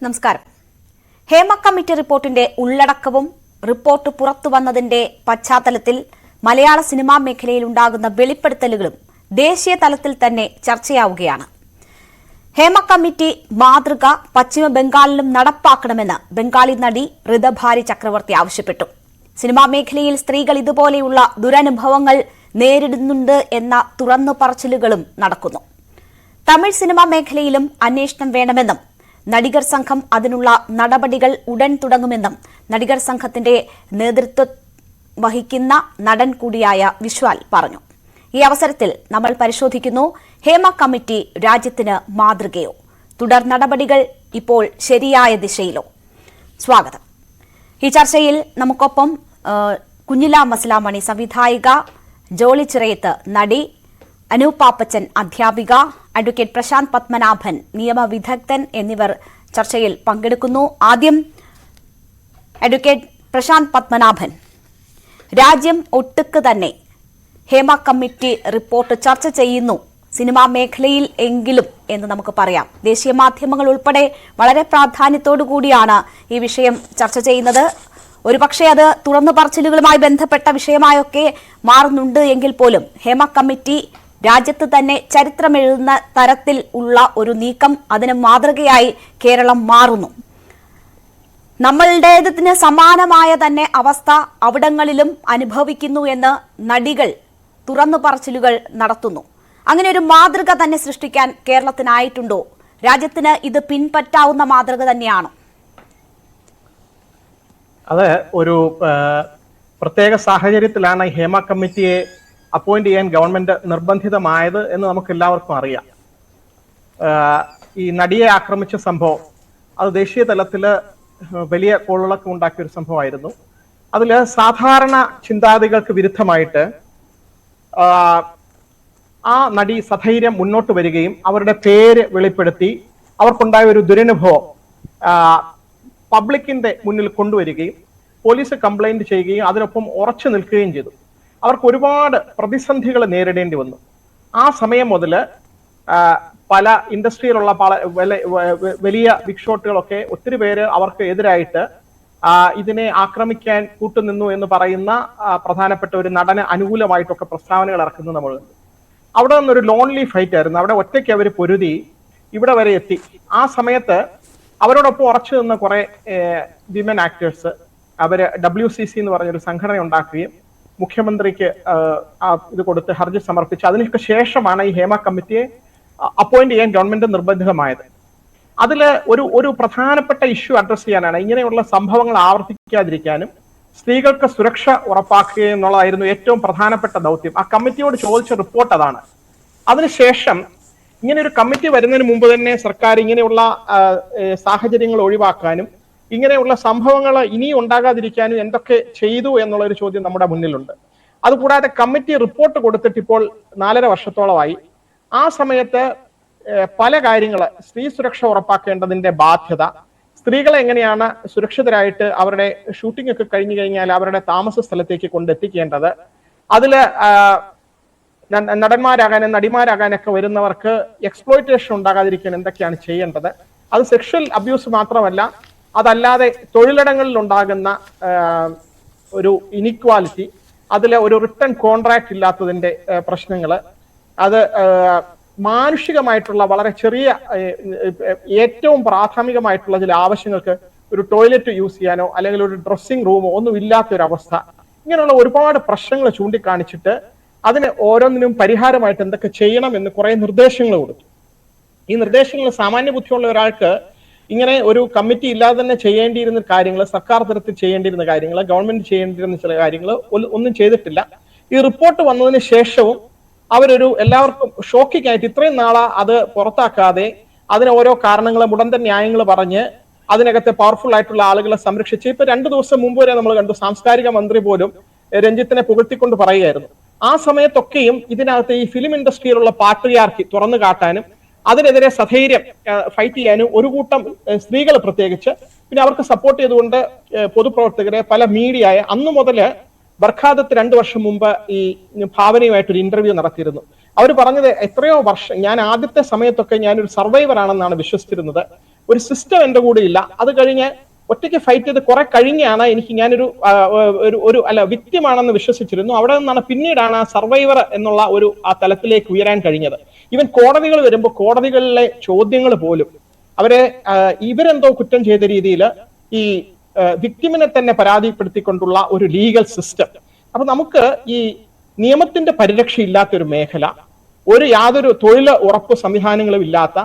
നമസ്കാരം. ഹേമ കമ്മിറ്റി റിപ്പോർട്ടിന്റെ ഉള്ളടക്കവും റിപ്പോർട്ട് പുറത്തുവന്നതിന്റെ പശ്ചാത്തലത്തിൽ മലയാള സിനിമാ മേഖലയിൽ ഉണ്ടാകുന്ന വെളിപ്പെടുത്തലുകളും ദേശീയ തലത്തിൽ തന്നെ ചർച്ചയാവുകയാണ്. ഹേമ കമ്മിറ്റി മാതൃക പശ്ചിമ ബംഗാളിലും നടപ്പാക്കണമെന്ന് ബംഗാളി നടി ഋതഭാരി ചക്രവർത്തി ആവശ്യപ്പെട്ടു. സിനിമാ മേഖലയിൽ സ്ത്രീകൾ ഇതുപോലെയുള്ള ദുരനുഭവങ്ങൾ നേരിടുന്നുണ്ട് എന്ന തുറന്നു പറച്ചിലുകളും നടക്കുന്നു. തമിഴ് സിനിമാ മേഖലയിലും അന്വേഷണം വേണമെന്നും നടികർ സംഘം അതിനുള്ള നടപടികൾ ഉടൻ തുടങ്ങുമെന്നും നടികർ സംഘത്തിന്റെ നേതൃത്വം വഹിക്കുന്ന നടൻ കൂടിയായ വിശ്വാൽ പറഞ്ഞു. ഈ അവസരത്തിൽ നമ്മൾ പരിശോധിക്കുന്നു, ഹേമ കമ്മിറ്റി രാജ്യത്തിന് മാതൃകയോ, തുടർ നടപടികൾ ഇപ്പോൾ ശരിയായ ദിശയിലോ? സ്വാഗതം. ഈ ചർച്ചയിൽ നമുക്കൊപ്പം കുഞ്ഞില മസ്ലാമണി സംവിധായിക, ജോളി ചിറയത്ത് നടി, അനൂപാപ്പച്ചൻ അധ്യാപിക, അഡ്വക്കേറ്റ് പ്രശാന്ത് പത്മനാഭൻ നിയമവിദഗ്ധൻ എന്നിവർ ചർച്ചയിൽ പങ്കെടുക്കുന്നു. ആദ്യം അഡ്വക്കേറ്റ് പ്രശാന്ത് പത്മനാഭൻ, രാജ്യം ഒട്ടുക്ക് തന്നെ ഹേമ കമ്മിറ്റി റിപ്പോർട്ട് ചർച്ച ചെയ്യുന്നു, സിനിമാ മേഖലയിൽ എങ്കിലും എന്ന് നമുക്ക് പറയാം. ദേശീയ മാധ്യമങ്ങൾ ഉൾപ്പെടെ വളരെ പ്രാധാന്യത്തോടു കൂടിയാണ് ഈ വിഷയം ചർച്ച ചെയ്യുന്നത്. ഒരുപക്ഷെ അത് തുറന്നു പറച്ചിലുകളുമായി ബന്ധപ്പെട്ട വിഷയമായൊക്കെ മാറുന്നുണ്ട് എങ്കിൽ പോലും ഹേമ കമ്മിറ്റി രാജ്യത്ത് തന്നെ ചരിത്രമെഴുതുന്ന തരത്തിൽ ഉള്ള ഒരു നീക്കം, അതിന് മാതൃകയായി കേരളം മാറുന്നു. നമ്മളുടേതിന് സമാനമായ തന്നെ അവസ്ഥ അവിടങ്ങളിലും അനുഭവിക്കുന്നു എന്ന് നടികൾ തുറന്നു പറച്ചിലുകൾ നടത്തുന്നു. അങ്ങനെ ഒരു മാതൃക തന്നെ സൃഷ്ടിക്കാൻ കേരളത്തിനായിട്ടുണ്ടോ? രാജ്യത്തിന് ഇത് പിൻപറ്റാവുന്ന മാതൃക തന്നെയാണോ? അത് ഒരു പ്രത്യേക സാഹചര്യത്തിലാണ് ഹേമ കമ്മിറ്റിയെ അപ്പോയിന്റ് ചെയ്യാൻ ഗവൺമെന്റ് നിർബന്ധിതമായത് എന്ന് നമുക്ക് എല്ലാവർക്കും അറിയാം. ഈ നടിയെ ആക്രമിച്ച സംഭവം അത് ദേശീയ തലത്തില് വലിയ കോളിളക്കം ഉണ്ടാക്കിയ ഒരു സംഭവമായിരുന്നു. അതില് സാധാരണ ചിന്താഗതികൾക്ക് വിരുദ്ധമായിട്ട് ആ നടി സധൈര്യം മുന്നോട്ട് വരികയും അവരുടെ പേര് വെളിപ്പെടുത്തി അവർക്കുണ്ടായ ഒരു ദുരനുഭവം പബ്ലിക്കിന്റെ മുന്നിൽ കൊണ്ടുവരികയും പോലീസ് കംപ്ലൈന്റ് ചെയ്യുകയും അതിനൊപ്പം ഉറച്ചു നിൽക്കുകയും ചെയ്തു. അവർക്ക് ഒരുപാട് പ്രതിസന്ധികൾ നേരിടേണ്ടി വന്നു. ആ സമയം മുതൽ പല ഇൻഡസ്ട്രിയിലുള്ള വലിയ ബിഗ് ഷോട്ടുകളൊക്കെ ഒത്തിരി പേര് അവർക്ക് എതിരായിട്ട് ഇതിനെ ആക്രമിക്കാൻ കൂട്ടുനിന്നു എന്ന് പറയുന്ന പ്രധാനപ്പെട്ട ഒരു നടന് അനുകൂലമായിട്ടൊക്കെ പ്രസ്താവനകൾ ഇറക്കുന്നത് നമ്മൾ കണ്ടു. അവിടെ നിന്നൊരു ലോൺലി ഫൈറ്റ് ആയിരുന്നു. അവിടെ ഒറ്റയ്ക്ക് അവർ പൊരുതി ഇവിടെ വരെ എത്തി. ആ സമയത്ത് അവരോടൊപ്പം ഉറച്ചു നിന്ന കുറെ വിമൻ ആക്ടേഴ്സ് അവര് WCC എന്ന് പറഞ്ഞൊരു സംഘടന ഉണ്ടാക്കുകയും മുഖ്യമന്ത്രിക്ക് ഇത് കൊടുത്ത് ഹർജി സമർപ്പിച്ചു. അതിനൊക്കെ ശേഷമാണ് ഈ ഹേമ കമ്മിറ്റിയെ അപ്പോയിന്റ് ചെയ്യാൻ ഗവൺമെന്റ് നിർബന്ധിതമായത്. അതില് ഒരു പ്രധാനപ്പെട്ട ഇഷ്യൂ അഡ്രസ് ചെയ്യാനാണ് ഇങ്ങനെയുള്ള സംഭവങ്ങൾ ആവർത്തിക്കാതിരിക്കാനും സ്ത്രീകൾക്ക് സുരക്ഷ ഉറപ്പാക്കുക എന്നുള്ളതായിരുന്നു ഏറ്റവും പ്രധാനപ്പെട്ട ദൗത്യം. ആ കമ്മിറ്റിയോട് ചോദിച്ച റിപ്പോർട്ട് അതാണ്. അതിനുശേഷം ഇങ്ങനെ ഒരു കമ്മിറ്റി വരുന്നതിന് മുമ്പ് തന്നെ സർക്കാർ ഇങ്ങനെയുള്ള സാഹചര്യങ്ങൾ ഒഴിവാക്കാനും ഇങ്ങനെയുള്ള സംഭവങ്ങൾ ഇനി ഉണ്ടാകാതിരിക്കാനും എന്തൊക്കെ ചെയ്തു എന്നുള്ള ഒരു ചോദ്യം നമ്മുടെ മുന്നിലുണ്ട്. അതുകൂടാതെ കമ്മിറ്റി റിപ്പോർട്ട് കൊടുത്തിട്ട് ഇപ്പോൾ 4.5 വർഷത്തോളമായി. ആ സമയത്ത് പല കാര്യങ്ങൾ, സ്ത്രീ സുരക്ഷ ഉറപ്പാക്കേണ്ടതിന്റെ ബാധ്യത, സ്ത്രീകളെ എങ്ങനെയാണ് സുരക്ഷിതരായിട്ട് അവരുടെ ഷൂട്ടിംഗ് ഒക്കെ കഴിഞ്ഞു കഴിഞ്ഞാൽ അവരുടെ താമസ സ്ഥലത്തേക്ക് കൊണ്ടെത്തിക്കേണ്ടത്, അതില് നടന്മാരാകാനും നടിമാരാകാനൊക്കെ വരുന്നവർക്ക് എക്സ്പ്ലോയിറ്റേഷൻ ഉണ്ടാകാതിരിക്കാൻ എന്തൊക്കെയാണ് ചെയ്യേണ്ടത്, അത് സെക്ഷൽ അബ്യൂസ് മാത്രമല്ല അതല്ലാതെ തൊഴിലിടങ്ങളിൽ ഉണ്ടാകുന്ന ഒരു ഇനിക്വാലിറ്റി, അതിലെ ഒരു റിട്ടേൺ കോൺട്രാക്ട് ഇല്ലാത്തതിന്റെ പ്രശ്നങ്ങൾ, അത് മാനുഷികമായിട്ടുള്ള വളരെ ചെറിയ ഏറ്റവും പ്രാഥമികമായിട്ടുള്ള ചില ആവശ്യങ്ങൾക്ക് ഒരു ടോയ്ലറ്റ് യൂസ് ചെയ്യാനോ അല്ലെങ്കിൽ ഒരു ഡ്രസ്സിംഗ് റൂമോ ഒന്നും ഇല്ലാത്തൊരവസ്ഥ, ഇങ്ങനെയുള്ള ഒരുപാട് പ്രശ്നങ്ങൾ ചൂണ്ടിക്കാണിച്ചിട്ട് അതിന് ഓരോന്നിനും പരിഹാരമായിട്ട് എന്തൊക്കെ ചെയ്യണം എന്ന് കുറെ നിർദ്ദേശങ്ങൾ കൊടുത്തു. ഈ നിർദ്ദേശങ്ങൾ സാമാന്യ ബുദ്ധിയുള്ള ഒരാൾക്ക് ഇങ്ങനെ ഒരു കമ്മിറ്റി ഇല്ലാതെ തന്നെ ചെയ്യേണ്ടിയിരുന്ന കാര്യങ്ങൾ, സർക്കാർ തലത്തിൽ ചെയ്യേണ്ടിയിരുന്ന കാര്യങ്ങൾ, ഗവൺമെന്റ് ചെയ്യേണ്ടിയിരുന്ന ചില കാര്യങ്ങൾ ഒന്നും ചെയ്തിട്ടില്ല. ഈ റിപ്പോർട്ട് വന്നതിന് ശേഷവും അവരൊരു എല്ലാവർക്കും ഷോക്കിംഗ് ആയിട്ട് ഇത്രയും നാളാ അത് പുറത്താക്കാതെ അതിന് ഓരോ കാരണങ്ങളും ഉടൻ തന്നെ ന്യായങ്ങൾ പറഞ്ഞ് അതിനകത്തെ പവർഫുൾ ആയിട്ടുള്ള ആളുകളെ സംരക്ഷിച്ച് ഇപ്പൊ 2 ദിവസം മുമ്പ് വരെ നമ്മൾ കണ്ടു സാംസ്കാരിക മന്ത്രി പോലും രഞ്ജിത്തിനെ പുകഴ്ത്തിക്കൊണ്ട് പറയുകയായിരുന്നു. ആ സമയത്തൊക്കെയും ഇതിനകത്ത് ഈ ഫിലിം ഇൻഡസ്ട്രിയിലുള്ള പാട്രിയാർക്കി തുറന്നു കാട്ടാനും അതിനെതിരെ സധൈര്യം ഫൈറ്റ് ചെയ്യാനും ഒരു കൂട്ടം സ്ത്രീകൾ പ്രത്യേകിച്ച്, പിന്നെ അവർക്ക് സപ്പോർട്ട് ചെയ്തുകൊണ്ട് പൊതുപ്രവർത്തകരെ പല മീഡിയ അന്നു മുതല് ബർഖാദത്ത് 2 വർഷം മുമ്പ് ഈ ഭാവനയുമായിട്ടൊരു ഇന്റർവ്യൂ നടത്തിയിരുന്നു. അവർ പറഞ്ഞത് എത്രയോ വർഷം, ഞാൻ ആദ്യത്തെ സമയത്തൊക്കെ ഞാനൊരു സർവൈവർ ആണെന്നാണ് വിശ്വസിച്ചിരുന്നത്. ഒരു സിസ്റ്റം എന്റെ കൂടെ ഇല്ല. അത് കഴിഞ്ഞ് ഒറ്റയ്ക്ക് ഫൈറ്റ് ചെയ്ത് കുറെ കഴിഞ്ഞാണ് ഞാനൊരു വിക്ടിമാണെന്ന് വിശ്വസിച്ചിരുന്നു. അവിടെ നിന്നാണ് പിന്നീടാണ് ആ സർവൈവർ എന്നുള്ള ആ തലത്തിലേക്ക് ഉയരാൻ കഴിഞ്ഞത്. ഈവൻ കോടതികൾ വരുമ്പോൾ കോടതികളിലെ ചോദ്യങ്ങൾ പോലും ഇവരെന്തോ കുറ്റം ചെയ്ത രീതിയിൽ ഈ വിക്ടിമിനെ തന്നെ പരാതിപ്പെടുത്തിക്കൊണ്ടുള്ള ഒരു ലീഗൽ സിസ്റ്റം. അപ്പൊ നമുക്ക് ഈ നിയമത്തിന്റെ പരിരക്ഷ ഇല്ലാത്ത ഒരു മേഖല, യാതൊരു തൊഴിൽ ഉറപ്പ് സംവിധാനങ്ങളും ഇല്ലാത്ത,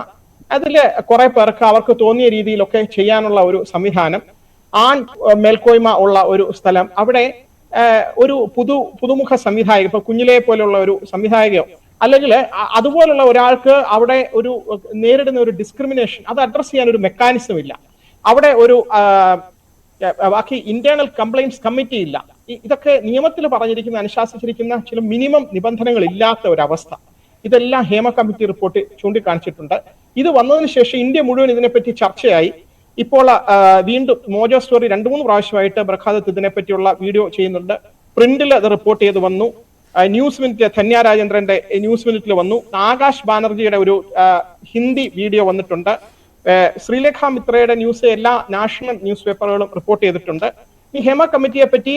അതില് കുറെ പേർക്ക് അവർക്ക് തോന്നിയ രീതിയിലൊക്കെ ചെയ്യാനുള്ള ഒരു സംവിധാനം, മേൽക്കോയ്മ ഉള്ള ഒരു സ്ഥലം, അവിടെ ഒരു പുതുമുഖ സംവിധായക, ഇപ്പൊ കുഞ്ഞിലെ പോലുള്ള ഒരു സംവിധായകയോ അല്ലെങ്കിൽ അതുപോലുള്ള ഒരാൾക്ക് അവിടെ നേരിടുന്ന ഒരു ഡിസ്ക്രിമിനേഷൻ അത് അഡ്രസ് ചെയ്യാൻ ഒരു മെക്കാനിസം ഇല്ല. അവിടെ ബാക്കി ഇന്റേണൽ കംപ്ലൈന്റ്സ് കമ്മിറ്റി ഇല്ല. ഇതൊക്കെ നിയമത്തിൽ പറഞ്ഞിരിക്കുന്ന, അനുശാസിച്ചിരിക്കുന്ന ചില മിനിമം നിബന്ധനകൾ ഇല്ലാത്ത ഒരവസ്ഥ. ഇതെല്ലാം ഹേമ കമ്മിറ്റി റിപ്പോർട്ട് ചൂണ്ടിക്കാണിച്ചിട്ടുണ്ട്. ഇത് വന്നതിന് ശേഷം ഇന്ത്യ മുഴുവൻ ഇതിനെപ്പറ്റി ചർച്ചയായി. ഇപ്പോൾ വീണ്ടും മോജോ സ്റ്റോറി 2-3 പ്രാവശ്യമായിട്ട് പ്രഖാദത്ത് ഇതിനെപ്പറ്റിയുള്ള വീഡിയോ ചെയ്യുന്നുണ്ട്. പ്രിന്റിൽ അത് റിപ്പോർട്ട് ചെയ്ത് വന്നു. ന്യൂസ് മിനിറ്റ്, ധന്യ രാജേന്ദ്രന്റെ ന്യൂസ് മിനിറ്റിൽ വന്നു. ആകാശ് ബാനർജിയുടെ ഒരു ഹിന്ദി വീഡിയോ വന്നിട്ടുണ്ട്. ശ്രീലേഖ മിത്രയുടെ ന്യൂസ് എല്ലാ നാഷണൽ ന്യൂസ് പേപ്പറുകളും റിപ്പോർട്ട് ചെയ്തിട്ടുണ്ട്. ഈ ഹേമ കമ്മിറ്റിയെ പറ്റി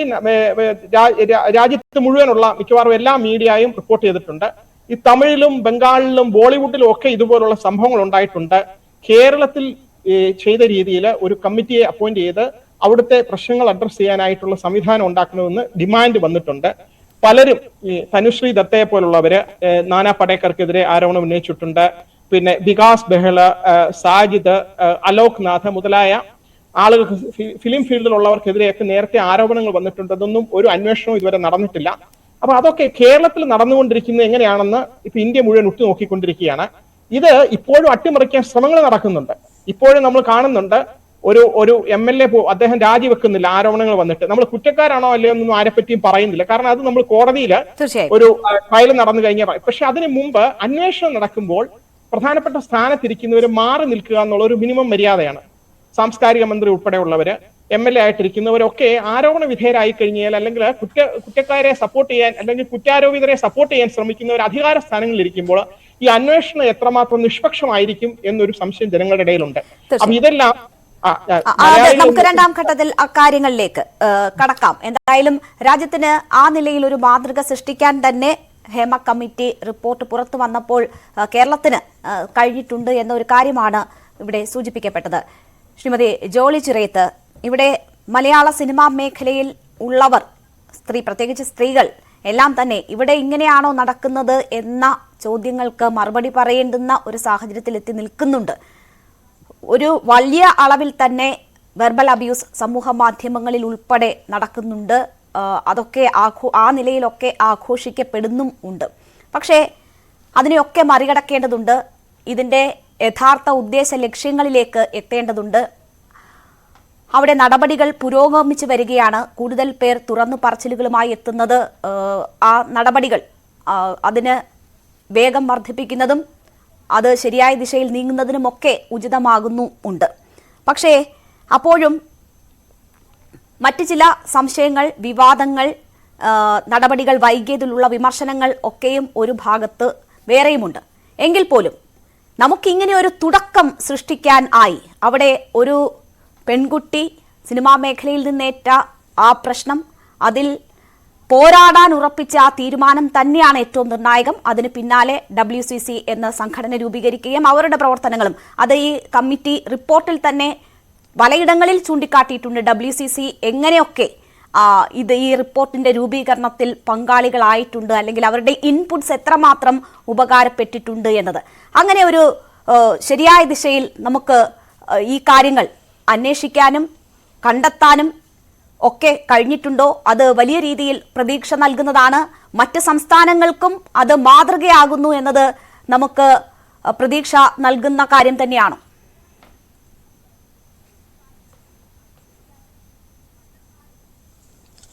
രാജ്യത്ത് മുഴുവനുള്ള മിക്കവാറും എല്ലാ മീഡിയയും റിപ്പോർട്ട് ചെയ്തിട്ടുണ്ട്. ഈ തമിഴിലും ബംഗാളിലും ബോളിവുഡിലും ഒക്കെ ഇതുപോലുള്ള സംഭവങ്ങൾ ഉണ്ടായിട്ടുണ്ട്. കേരളത്തിൽ ചെയ്ത രീതിയിൽ ഒരു കമ്മിറ്റിയെ അപ്പോയിന്റ് ചെയ്ത് അവിടുത്തെ പ്രശ്നങ്ങൾ അഡ്രസ് ചെയ്യാനായിട്ടുള്ള സംവിധാനം ഉണ്ടാക്കണമെന്ന് ഡിമാൻഡ് വന്നിട്ടുണ്ട്. പലരും ഈ തനുശ്രീ ദത്തയെ പോലുള്ളവര് നാനാ പടേക്കർക്കെതിരെ ആരോപണം ഉന്നയിച്ചിട്ടുണ്ട്. പിന്നെ വികാസ് ബെഹ്ല, സാജിദ്, അലോക് നാഥ് മുതലായ ആളുകൾക്ക്, ഫിലിം ഫീൽഡിലുള്ളവർക്കെതിരെയൊക്കെ നേരത്തെ ആരോപണങ്ങൾ വന്നിട്ടുണ്ട്. അതൊന്നും ഒരു അന്വേഷണവും ഇതുവരെ നടന്നിട്ടില്ല. അപ്പൊ അതൊക്കെ കേരളത്തിൽ നടന്നുകൊണ്ടിരിക്കുന്നത് എങ്ങനെയാണെന്ന് ഇപ്പൊ ഇന്ത്യ മുഴുവൻ ഉറ്റുനോക്കിക്കൊണ്ടിരിക്കുകയാണ്. ഇത് ഇപ്പോഴും അട്ടിമറിക്കാൻ ശ്രമങ്ങൾ നടക്കുന്നുണ്ട്. ഇപ്പോഴും നമ്മൾ കാണുന്നുണ്ട് ഒരു MLA അദ്ദേഹം രാജിവെക്കുന്നില്ല ആരോപണങ്ങൾ വന്നിട്ട്. നമ്മൾ കുറ്റക്കാരാണോ അല്ലയോ എന്നൊന്നും ആരെപ്പറ്റിയും പറയുന്നില്ല. കാരണം അത് നമ്മൾ കോടതിയിൽ ഒരു ഫയൽ നടന്നു കഴിഞ്ഞാൽ പറയും. പക്ഷെ അതിന് മുമ്പ് അന്വേഷണം നടക്കുമ്പോൾ പ്രധാനപ്പെട്ട സ്ഥാനത്തിരിക്കുന്നവർ മാറി നിൽക്കുക എന്നുള്ള ഒരു മിനിമം മര്യാദയാണ്. സാംസ്കാരിക മന്ത്രി ഉൾപ്പെടെയുള്ളവര്, MLA ആയിട്ടിരിക്കുന്നവരൊക്കെ ആരോപണ വിധേയരായി കഴിഞ്ഞാൽ, അല്ലെങ്കിൽ കുറ്റക്കാരെ സപ്പോർട്ട് ചെയ്യാൻ അല്ലെങ്കിൽ കുറ്റാരോപിതരെ സപ്പോർട്ട് ചെയ്യാൻ ശ്രമിക്കുന്നവർ അധികാര സ്ഥാനങ്ങളിൽ ഇരിക്കുമ്പോൾ ഈ അന്വേഷണം എത്രമാത്രം നിഷ്പക്ഷമായിരിക്കും എന്നൊരു സംശയം ജനങ്ങളുടെ ഇടയിലുണ്ട്. അപ്പൊ ഇതെല്ലാം നമുക്ക് രണ്ടാം ഘട്ടത്തിൽ അക്കാര്യങ്ങളിലേക്ക് കടക്കാം. എന്തായാലും രാജ്യത്തിന് ആ നിലയിൽ ഒരു മാതൃക സൃഷ്ടിക്കാൻ തന്നെ ഹേമ കമ്മിറ്റി റിപ്പോർട്ട് പുറത്തു വന്നപ്പോൾ കേരളത്തിന് കഴിഞ്ഞിട്ടുണ്ട് എന്ന ഒരു കാര്യമാണ് ഇവിടെ സൂചിപ്പിക്കപ്പെട്ടത്. ശ്രീമതി ജോളി ചിറയത്ത്, ഇവിടെ മലയാള സിനിമാ മേഖലയിൽ ഉള്ളവർ, പ്രത്യേകിച്ച് സ്ത്രീകൾ എല്ലാം തന്നെ ഇവിടെ ഇങ്ങനെയാണോ നടക്കുന്നത് എന്ന ചോദ്യങ്ങൾക്ക് മറുപടി പറയേണ്ടുന്ന ഒരു സാഹചര്യത്തിൽ എത്തി നിൽക്കുന്നുണ്ട്. ഒരു വലിയ അളവിൽ തന്നെ വെർബൽ അബ്യൂസ് സമൂഹ മാധ്യമങ്ങളിൽ ഉൾപ്പെടെ നടക്കുന്നുണ്ട്. അതൊക്കെ ആ നിലയിലൊക്കെ ആഘോഷിക്കപ്പെടുന്നും ഉണ്ട്. പക്ഷേ അതിനെയൊക്കെ മറികടക്കേണ്ടതുണ്ട്. ഇതിൻ്റെ യഥാർത്ഥ ഉദ്ദേശ ലക്ഷ്യങ്ങളിലേക്ക് എത്തേണ്ടതുണ്ട്. അവിടെ നടപടികൾ പുരോഗമിച്ചു വരികയാണ്. കൂടുതൽ പേർ തുറന്നു പറച്ചിലുകളുമായി എത്തുന്നത് ആ നടപടികൾ അതിന് വേഗം വർദ്ധിപ്പിക്കുന്നതും അത് ശരിയായ ദിശയിൽ നീങ്ങുന്നതിനുമൊക്കെ ഉണ്ട്. പക്ഷേ അപ്പോഴും മറ്റ് ചില സംശയങ്ങൾ, വിവാദങ്ങൾ, നടപടികൾ വൈകിയതിലുള്ള വിമർശനങ്ങൾ ഒക്കെയും ഒരു ഭാഗത്ത് വേറെയുമുണ്ട്. എങ്കിൽ പോലും നമുക്കിങ്ങനെ ഒരു തുടക്കം സൃഷ്ടിക്കാൻ ആയി. അവിടെ ഒരു പെൺകുട്ടി സിനിമാ മേഖലയിൽ നിന്നേറ്റ ആ പ്രശ്നം, അതിൽ പോരാടാൻ ഉറപ്പിച്ച ആ തീരുമാനം തന്നെയാണ് ഏറ്റവും നിർണായകം. അതിന് പിന്നാലെ WCC എന്ന സംഘടന രൂപീകരിക്കുകയും അവരുടെ പ്രവർത്തനങ്ങളും അത് ഈ കമ്മിറ്റി റിപ്പോർട്ടിൽ തന്നെ പലയിടങ്ങളിൽ ചൂണ്ടിക്കാട്ടിയിട്ടുണ്ട്. WCC എങ്ങനെയൊക്കെ ഈ റിപ്പോർട്ടിന്റെ രൂപീകരണത്തിൽ പങ്കാളികളായിട്ടുണ്ട്, അല്ലെങ്കിൽ അവരുടെ ഇൻപുട്സ് എത്രമാത്രം ഉപകാരപ്പെട്ടിട്ടുണ്ട് എന്നത്. അങ്ങനെ ഒരു ശരിയായ ദിശയിൽ നമുക്ക് ഈ കാര്യങ്ങൾ അന്വേഷിക്കാനും കണ്ടെത്താനും ഒക്കെ കഴിഞ്ഞിട്ടുണ്ടോ? അത് വലിയ രീതിയിൽ പ്രതീക്ഷ നൽകുന്നതാണ്. മറ്റ് സംസ്ഥാനങ്ങൾക്കും അത് മാതൃകയാകുന്നു എന്നത് നമുക്ക് പ്രതീക്ഷ നൽകുന്ന കാര്യം തന്നെയാണ്.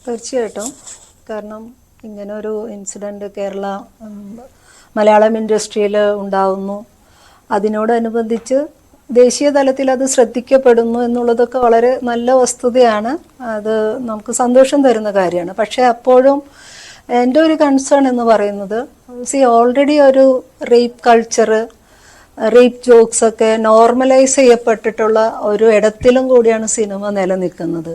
തീർച്ചയായിട്ടും. കാരണം ഇങ്ങനൊരു ഇൻസിഡന്റ് മലയാളം ഇൻഡസ്ട്രിയിൽ ഉണ്ടാവുന്നു, അതിനോടനുബന്ധിച്ച് ദേശീയ തലത്തിൽ അത് ശ്രദ്ധിക്കപ്പെടുന്നു എന്നുള്ളതൊക്കെ വളരെ നല്ല വസ്തുതയാണ്. അത് നമുക്ക് സന്തോഷം തരുന്ന കാര്യമാണ്. പക്ഷെ അപ്പോഴും എൻ്റെ ഒരു കൺസേൺ എന്ന് പറയുന്നത്, ഓൾറെഡി ഒരു റേപ്പ് കൾച്ചർ റേപ്പ് ജോക്സ് ഒക്കെ നോർമലൈസ് ചെയ്യപ്പെട്ടിട്ടുള്ള ഒരു ഇടത്തിലും കൂടിയാണ് സിനിമ നിലനിൽക്കുന്നത്.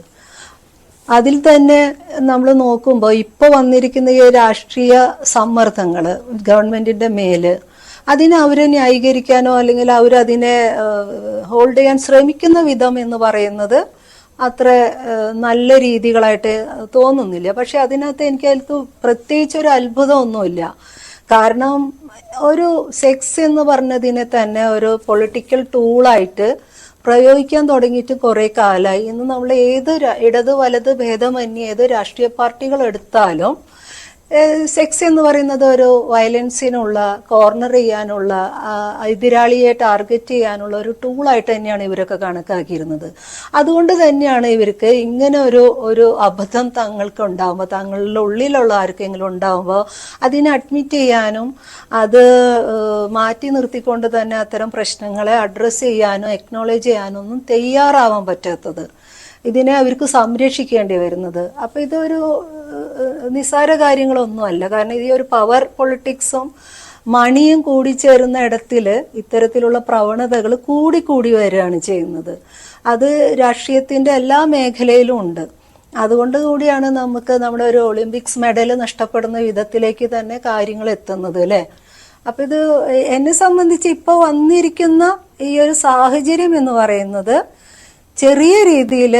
അതിൽ തന്നെ നമ്മൾ നോക്കുമ്പോൾ ഇപ്പോൾ വന്നിരിക്കുന്ന ഈ രാഷ്ട്രീയ സമ്മർദ്ദങ്ങൾ ഗവൺമെന്റിന്റെ മേല്, അതിനെ അവരെ ന്യായീകരിക്കാനോ അല്ലെങ്കിൽ അവരതിനെ ഹോൾഡ് ചെയ്യാൻ ശ്രമിക്കുന്ന വിധം എന്ന് പറയുന്നത് അത്ര നല്ല രീതികളായിട്ട് തോന്നുന്നില്ല. പക്ഷെ അതിനകത്ത് എനിക്ക് പ്രത്യേകിച്ച് ഒരു അത്ഭുതമൊന്നുമില്ല. കാരണം ഒരു സെക്സ് എന്ന് പറഞ്ഞതിനെ തന്നെ ഒരു പൊളിറ്റിക്കൽ ടൂളായിട്ട് പ്രയോഗിക്കാൻ തുടങ്ങിയിട്ട് കുറെ കാലമായി. ഇന്ന് നമ്മൾ ഏത് ഇടത് വലത് ഭേദമന്യേ ഏത് രാഷ്ട്രീയ പാർട്ടികൾ എടുത്താലും സെക്സ് എന്ന് പറയുന്നത് ഒരു വയലൻസിനുള്ള, കോർണർ ചെയ്യാനുള്ള, എതിരാളിയെ ടാർഗറ്റ് ചെയ്യാനുള്ള ഒരു ടൂളായിട്ട് തന്നെയാണ് ഇവരൊക്കെ കണക്കാക്കിയിരുന്നത്. അതുകൊണ്ട് തന്നെയാണ് ഇവർക്ക് ഇങ്ങനെ ഒരു അബദ്ധം തങ്ങൾക്ക് ഉണ്ടാകുമ്പോൾ, തങ്ങളുടെ ഉള്ളിലുള്ള ആർക്കെങ്കിലും ഉണ്ടാകുമ്പോൾ അതിനെ അഡ്മിറ്റ് ചെയ്യാനും അത് മാറ്റി നിർത്തിക്കൊണ്ട് തന്നെ അത്തരം പ്രശ്നങ്ങളെ അഡ്രസ്സ് ചെയ്യാനോ എക്നോളജ് ചെയ്യാനോ ഒന്നും തയ്യാറാവാൻ പറ്റാത്തത്. ഇതിനെ അവർക്ക് സംരക്ഷിക്കേണ്ടി വരുന്നത്. അപ്പൊ ഇതൊരു നിസ്സാര കാര്യങ്ങളൊന്നുമല്ല. കാരണം ഈ ഒരു പവർ പൊളിറ്റിക്സും മണിയും കൂടി ചേരുന്ന ഇടത്തില് ഇത്തരത്തിലുള്ള പ്രവണതകൾ കൂടി വരികയാണ് ചെയ്യുന്നത്. അത് രാഷ്ട്രീയത്തിന്റെ എല്ലാ മേഖലയിലും ഉണ്ട്. അതുകൊണ്ട് കൂടിയാണ് നമുക്ക് നമ്മുടെ ഒരു ഒളിമ്പിക്സ് മെഡൽ നഷ്ടപ്പെടുന്ന വിധത്തിലേക്ക് തന്നെ കാര്യങ്ങൾ എത്തുന്നത് അല്ലെ. അപ്പൊ ഇത് എന്നെ സംബന്ധിച്ച് ഇപ്പൊ വന്നിരിക്കുന്ന ഈ ഒരു സാഹചര്യം എന്ന് പറയുന്നത് ചെറിയ രീതിയിൽ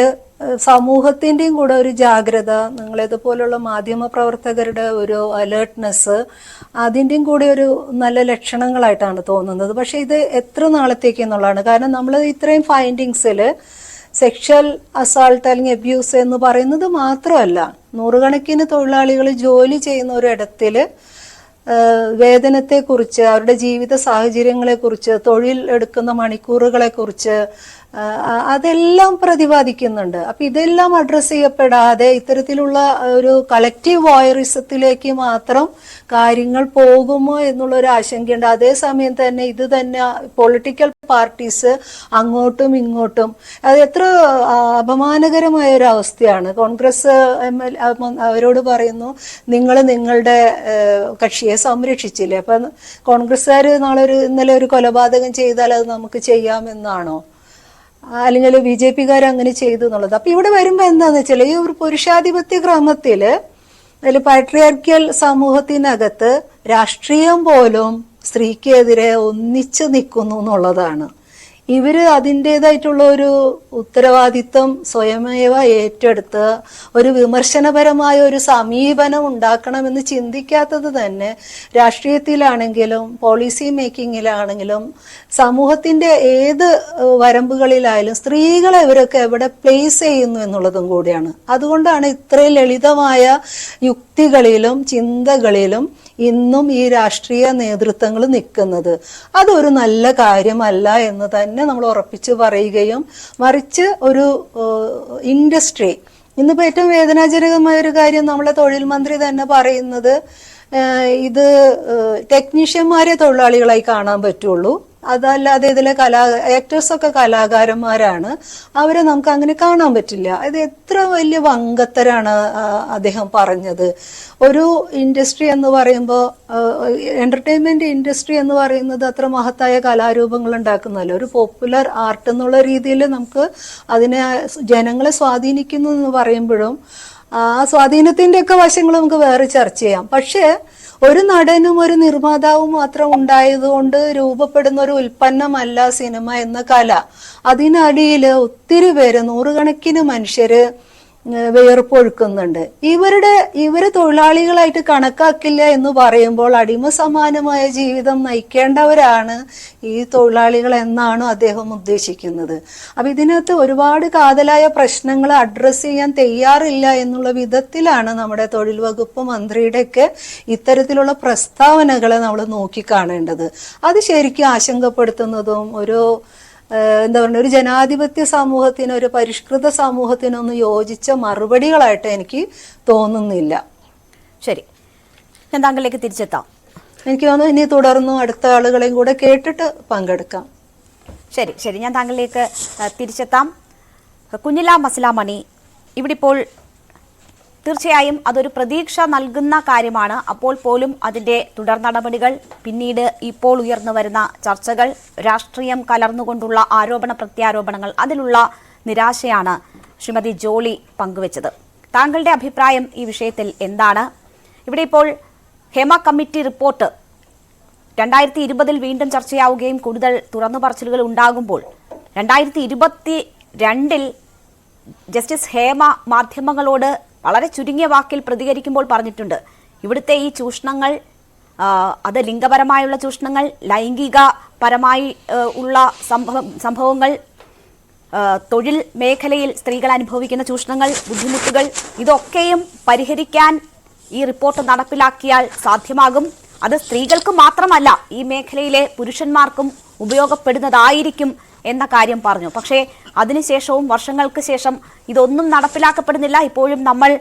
സമൂഹത്തിന്റെയും കൂടെ ഒരു ജാഗ്രത, നിങ്ങളേതുപോലുള്ള മാധ്യമ പ്രവർത്തകരുടെ ഒരു അലേർട്ട്നെസ്, അതിന്റെയും കൂടെ ഒരു നല്ല ലക്ഷണങ്ങളായിട്ടാണ് തോന്നുന്നത്. പക്ഷെ ഇത് എത്ര നാളത്തേക്ക് എന്നുള്ളതാണ്. കാരണം നമ്മൾ ഇത്രയും ഫൈൻഡിങ്സിൽ സെക്ഷൽ അസാൾട്ട് അല്ലെങ്കിൽ അബ്യൂസ് എന്ന് പറയുന്നത് മാത്രമല്ല, നൂറുകണക്കിന് തൊഴിലാളികൾ ജോലി ചെയ്യുന്ന ഒരിടത്തില് വേതനത്തെക്കുറിച്ച്, അവരുടെ ജീവിത സാഹചര്യങ്ങളെക്കുറിച്ച്, തൊഴിൽ എടുക്കുന്ന മണിക്കൂറുകളെക്കുറിച്ച് അതെല്ലാം പ്രതിപാദിക്കുന്നുണ്ട്. അപ്പൊ ഇതെല്ലാം അഡ്രസ് ചെയ്യപ്പെടാതെ ഇത്തരത്തിലുള്ള ഒരു കളക്റ്റീവ് വോയറിസത്തിലേക്ക് മാത്രം കാര്യങ്ങൾ പോകുമോ എന്നുള്ള ഒരു ആശങ്കയുണ്ട്. അതേസമയം തന്നെ ഇത് തന്നെ പൊളിറ്റിക്കൽ പാർട്ടീസ് അങ്ങോട്ടും ഇങ്ങോട്ടും, അത് എത്ര അപമാനകരമായ ഒരു അവസ്ഥയാണ്. കോൺഗ്രസ് അവരോട് പറയുന്നു, നിങ്ങൾ നിങ്ങളുടെ കക്ഷിയെ സംരക്ഷിച്ചില്ലേ, അപ്പൊ കോൺഗ്രസ്സുകാർ ഇന്നലെ ഒരു കൊലപാതകം ചെയ്താൽ അത് നമുക്ക് ചെയ്യാമെന്നാണോ, അല്ലെങ്കിൽ BJP-കാർ അങ്ങനെ ചെയ്തു എന്നുള്ളത്. അപ്പൊ ഇവിടെ വരുമ്പോ എന്താന്ന് വെച്ചാൽ ഈ ഒരു പുരുഷാധിപത്യ ക്രമത്തില് അല്ലെങ്കിൽ പാട്രിയാർക്കിയൽ സമൂഹത്തിനകത്ത് രാഷ്ട്രീയം പോലും സ്ത്രീക്കെതിരെ ഒന്നിച്ചു നിൽക്കുന്നു എന്നുള്ളതാണ്. ഇവര് അതിൻ്റെതായിട്ടുള്ള ഒരു ഉത്തരവാദിത്വം സ്വയമേവ ഏറ്റെടുത്ത് ഒരു വിമർശനപരമായ ഒരു സമീപനം ഉണ്ടാക്കണമെന്ന് ചിന്തിക്കാത്തത് തന്നെ രാഷ്ട്രീയത്തിലാണെങ്കിലും പോളിസി മേക്കിങ്ങിലാണെങ്കിലും സമൂഹത്തിന്റെ ഏത് വരമ്പുകളിലായാലും സ്ത്രീകളെ ഇവരൊക്കെ എവിടെ പ്ലേസ് ചെയ്യുന്നു എന്നുള്ളതും കൂടിയാണ്. അതുകൊണ്ടാണ് ഇത്രയും ലളിതമായ യുക്തികളിലും ചിന്തകളിലും ഇന്നും ഈ രാഷ്ട്രീയ നേതൃത്വങ്ങൾ നിൽക്കുന്നത്. അതൊരു നല്ല കാര്യമല്ല എന്ന് തന്നെ നമ്മൾ ഉറപ്പിച്ച് പറയുകയും, മറിച്ച് ഒരു ഇൻഡസ്ട്രി, ഇന്നിപ്പോ ഏറ്റവും വേദനാജനകമായ ഒരു കാര്യം നമ്മളെ തൊഴിൽ മന്ത്രി തന്നെ പറയുന്നത്, ഇത് ടെക്നീഷ്യന്മാരെ തൊഴിലാളികളായി കാണാൻ പറ്റുള്ളൂ, അതല്ലാതെ ഇതിലെ ആക്ടേഴ്സൊക്കെ കലാകാരന്മാരാണ്, അവരെ നമുക്ക് അങ്ങനെ കാണാൻ പറ്റില്ല. ഇത് എത്ര വലിയ വങ്കത്തരാണ് അദ്ദേഹം പറഞ്ഞത്. ഒരു ഇൻഡസ്ട്രി എന്ന് പറയുമ്പോൾ, എന്റർടൈൻമെന്റ് ഇൻഡസ്ട്രി എന്ന് പറയുന്നത് അത്ര മഹത്തായ കലാരൂപങ്ങൾ ഉണ്ടാക്കുന്നതല്ല. ഒരു പോപ്പുലർ ആർട്ട് എന്നുള്ള രീതിയിൽ നമുക്ക് അതിനെ ജനങ്ങളെ സ്വാധീനിക്കുന്നു എന്ന് പറയുമ്പോഴും ആ സ്വാധീനത്തിന്റെ ഒക്കെ വശങ്ങൾ നമുക്ക് വേറെ ചർച്ച ചെയ്യാം. പക്ഷേ ഒരു നടനും ഒരു നിർമ്മാതാവും മാത്രം ഉണ്ടായതുകൊണ്ട് രൂപപ്പെടുന്ന ഒരു ഉൽപ്പന്നമല്ല സിനിമ എന്ന കല. അതിനടിയിൽ ഒത്തിരി പേര്, നൂറുകണക്കിന് മനുഷ്യര് വിയർപ്പൊഴുക്കുന്നുണ്ട്. ഇവര് തൊഴിലാളികളായിട്ട് കണക്കാക്കില്ല എന്ന് പറയുമ്പോൾ അടിമ സമാനമായ ജീവിതം നയിക്കേണ്ടവരാണ് ഈ തൊഴിലാളികൾ എന്നാണ് അദ്ദേഹം ഉദ്ദേശിക്കുന്നത്. അപ്പൊ ഇതിനകത്ത് ഒരുപാട് കാതലായ പ്രശ്നങ്ങൾ അഡ്രസ് ചെയ്യാൻ തയ്യാറില്ല എന്നുള്ള വിധത്തിലാണ് നമ്മുടെ തൊഴിൽ വകുപ്പ് മന്ത്രിയുടെയൊക്കെ ഇത്തരത്തിലുള്ള പ്രസ്താവനകളെ നമ്മൾ നോക്കിക്കാണേണ്ടത്. അത് ശരിക്കും ആശങ്കപ്പെടുത്തുന്നതും എന്താ പറയുക, ഒരു ജനാധിപത്യ സമൂഹത്തിന്, ഒരു പരിഷ്കൃത സമൂഹത്തിനൊന്നും യോജിച്ച മറുപടികളായിട്ട് എനിക്ക് തോന്നുന്നില്ല. ശരി, ഞാൻ താങ്കളിലേക്ക് തിരിച്ചെത്താം. എനിക്ക് തോന്നുന്നു ഇനി തുടർന്നും അടുത്ത ആളുകളെയും കൂടെ കേട്ടിട്ട് പങ്കെടുക്കാം. ശരി, ഞാൻ താങ്കളിലേക്ക് തിരിച്ചെത്താം. കുഞ്ഞില മസ്ലാമണി, ഇവിടെ ഇപ്പോൾ തീർച്ചയായും അതൊരു പ്രതീക്ഷ നൽകുന്ന കാര്യമാണ്. അപ്പോൾ പോലും അതിന്റെ തുടർ നടപടികൾ, പിന്നീട് ഇപ്പോൾ ഉയർന്നു വരുന്ന ചർച്ചകൾ, രാഷ്ട്രീയം കലർന്നുകൊണ്ടുള്ള ആരോപണ പ്രത്യാരോപണങ്ങൾ, അതിലുള്ള നിരാശയാണ് ശ്രീമതി ജോളി പങ്കുവച്ചത്. താങ്കളുടെ അഭിപ്രായം ഈ വിഷയത്തിൽ എന്താണ്? ഇവിടെ ഇപ്പോൾ ഹേമ കമ്മിറ്റി റിപ്പോർട്ട് 2020 വീണ്ടും ചർച്ചയാവുകയും കൂടുതൽ തുറന്നു പറച്ചിലുകൾ ഉണ്ടാകുമ്പോൾ 2022 ജസ്റ്റിസ് ഹേമ മാധ്യമങ്ങളോട് വളരെ ചുരുങ്ങിയ വാക്കിൽ പ്രതികരിക്കുമ്പോൾ പറഞ്ഞിട്ടുണ്ട്, ഇവിടുത്തെ ഈ ചൂഷണങ്ങൾ, അത് ലിംഗപരമായുള്ള ചൂഷണങ്ങൾ, ലൈംഗികപരമായി ഉള്ള സംഭവങ്ങൾ, തൊഴിൽ മേഖലയിൽ സ്ത്രീകൾ അനുഭവിക്കുന്ന ചൂഷണങ്ങൾ, ബുദ്ധിമുട്ടുകൾ, ഇതൊക്കെയും പരിഹരിക്കാൻ ഈ റിപ്പോർട്ട് നടപ്പിലാക്കിയാൽ സാധ്യമാകും. അത് സ്ത്രീകൾക്ക് മാത്രമല്ല, ഈ മേഖലയിലെ പുരുഷന്മാർക്കും ഉപയോഗപ്പെടുന്നതായിരിക്കും എന്ന കാര്യം പറഞ്ഞു. പക്ഷേ അതിനുശേഷവും വർഷങ്ങൾക്ക് ശേഷം ഇതൊന്നും നടപ്പിലാക്കപ്പെടുന്നില്ല. ഇപ്പോഴും നമ്മൾ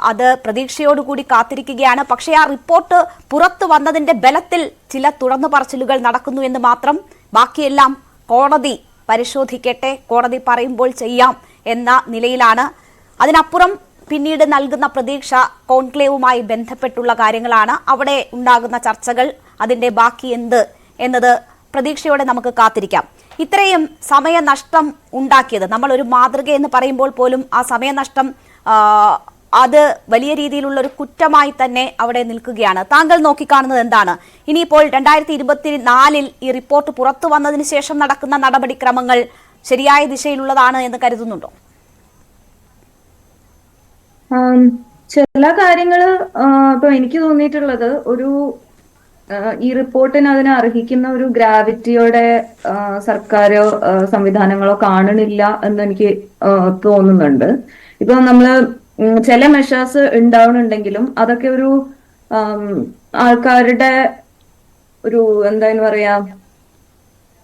അത് പ്രതീക്ഷയോടുകൂടി കാത്തിരിക്കുകയാണ്. പക്ഷേ ആ റിപ്പോർട്ട് പുറത്തു വന്നതിന്റെ ബലത്തിൽ ചില തുറന്നു പറച്ചിലുകൾ നടക്കുന്നു എന്ന് മാത്രം. ബാക്കിയെല്ലാം കോടതി പരിശോധിക്കട്ടെ, കോടതി പറയുമ്പോൾ ചെയ്യാം എന്ന നിലയിലാണ്. അതിനപ്പുറം പിന്നീട് നൽകുന്ന പ്രതീക്ഷ കോൺക്ലേവുമായി ബന്ധപ്പെട്ടുള്ള കാര്യങ്ങളാണ്. അവിടെ ഉണ്ടാകുന്ന ചർച്ചകൾ, അതിന്റെ ബാക്കി എന്ത് എന്നത് പ്രതീക്ഷയോടെ നമുക്ക് കാത്തിരിക്കാം. ഇത്രയും സമയനഷ്ടം ഉണ്ടാക്കിയത്, നമ്മൾ ഒരു മാതൃക എന്ന് പറയുമ്പോൾ പോലും ആ സമയനഷ്ടം അത് വലിയ രീതിയിലുള്ള ഒരു കുറ്റമായി തന്നെ അവിടെ നിൽക്കുകയാണ്. താങ്കൾ നോക്കിക്കാണുന്നത് എന്താണ്? ഇനിയിപ്പോൾ 2024 ഈ റിപ്പോർട്ട് പുറത്തു വന്നതിന് ശേഷം നടക്കുന്ന നടപടിക്രമങ്ങൾ ശരിയായ ദിശയിലുള്ളതാണ് എന്ന് കരുതുന്നുണ്ടോ? ചില കാര്യങ്ങള് ഇപ്പൊ എനിക്ക് തോന്നിയിട്ടുള്ളത്, ഒരു ഈ റിപ്പോർട്ടിന് അതിനെ അർഹിക്കുന്ന ഒരു ഗ്രാവിറ്റിയോടെ സർക്കാരോ സംവിധാനങ്ങളോ കാണണില്ല എന്ന് എനിക്ക് തോന്നുന്നുണ്ട്. ഇപ്പൊ നമ്മള് ചില മെഷേഴ്സ് ഉണ്ടാവുന്നുണ്ടെങ്കിലും അതൊക്കെ ഒരു ആൾക്കാരുടെ ഒരു എന്താന്ന് പറയാ,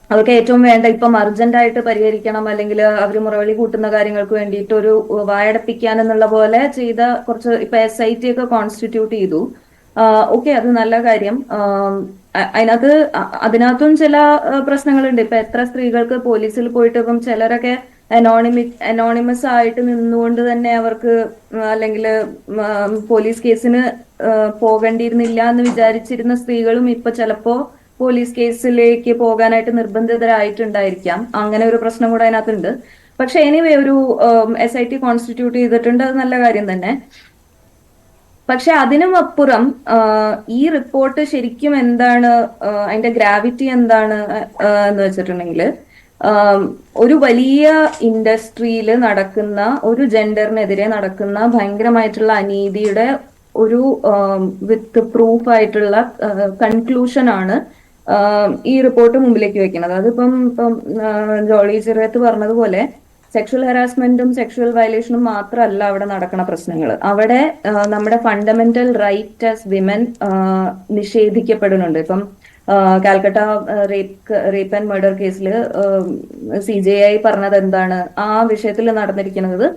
അവർക്ക് ഏറ്റവും വേണ്ട ഇപ്പം അർജന്റ് ആയിട്ട് പരിഹരിക്കണം, അല്ലെങ്കിൽ അവർ മുറവിളി കൂട്ടുന്ന കാര്യങ്ങൾക്ക് വേണ്ടിയിട്ട് ഒരു വായടപ്പിക്കാൻ എന്നുള്ള പോലെ ചെയ്ത കുറച്ച്, ഇപ്പൊ SIT ഒക്കെ കോൺസ്റ്റിറ്റ്യൂട്ട് ചെയ്തു. ഓക്കെ, അത് നല്ല കാര്യം. അതിനകത്തും ചില പ്രശ്നങ്ങളുണ്ട്. ഇപ്പൊ എത്ര സ്ത്രീകൾക്ക് പോലീസിൽ പോയിട്ട്, ഇപ്പം ചിലരൊക്കെ അനോണിമസ് ആയിട്ട് നിന്നുകൊണ്ട് തന്നെ അവർക്ക് അല്ലെങ്കിൽ പോലീസ് കേസിന് പോകേണ്ടിയിരുന്നില്ല എന്ന് വിചാരിച്ചിരുന്ന സ്ത്രീകളും ഇപ്പൊ ചിലപ്പോ പോലീസ് കേസിലേക്ക് പോകാനായിട്ട് നിർബന്ധിതരായിട്ടുണ്ടായിരിക്കാം. അങ്ങനെ ഒരു പ്രശ്നം കൂടെ അതിനകത്തുണ്ട്. പക്ഷെ എനിവേ ഒരു SIT കോൺസ്റ്റിറ്റ്യൂട്ട് ചെയ്തിട്ടുണ്ട്, അത് നല്ല കാര്യം തന്നെ. പക്ഷെ അതിനും അപ്പുറം ഈ റിപ്പോർട്ട് ശരിക്കും എന്താണ്, അതിന്റെ ഗ്രാവിറ്റി എന്താണ് എന്ന് വെച്ചിട്ടുണ്ടെങ്കിൽ, ഒരു വലിയ ഇൻഡസ്ട്രിയിൽ നടക്കുന്ന, ഒരു ജെൻഡറിനെതിരെ നടക്കുന്ന ഭയങ്കരമായിട്ടുള്ള അനീതിയുടെ ഒരു വിത്ത് പ്രൂഫ് ആയിട്ടുള്ള കൺക്ലൂഷൻ ആണ് ഈ റിപ്പോർട്ട് മുമ്പിലേക്ക് വെക്കുന്നത്. അതിപ്പം ജോളി ചെറിയത്ത് പറഞ്ഞതുപോലെ സെക്ഷൽ ഹറാസ്മെന്റും സെക്ഷൽ വയലേഷനും മാത്രമല്ല അവിടെ നടക്കുന്ന പ്രശ്നങ്ങൾ. അവിടെ നമ്മുടെ ഫണ്ടമെന്റൽ റൈറ്റ് ആസ് വിമൻ നിഷേധിക്കപ്പെടുന്നുണ്ട്. ഇപ്പം കാൽക്കട്ട റേപ്പ് ആൻഡ് മർഡർ കേസിൽ CJI പറഞ്ഞത് എന്താണ്, ആ വിഷയത്തിൽ നടന്നിരിക്കുന്നത്,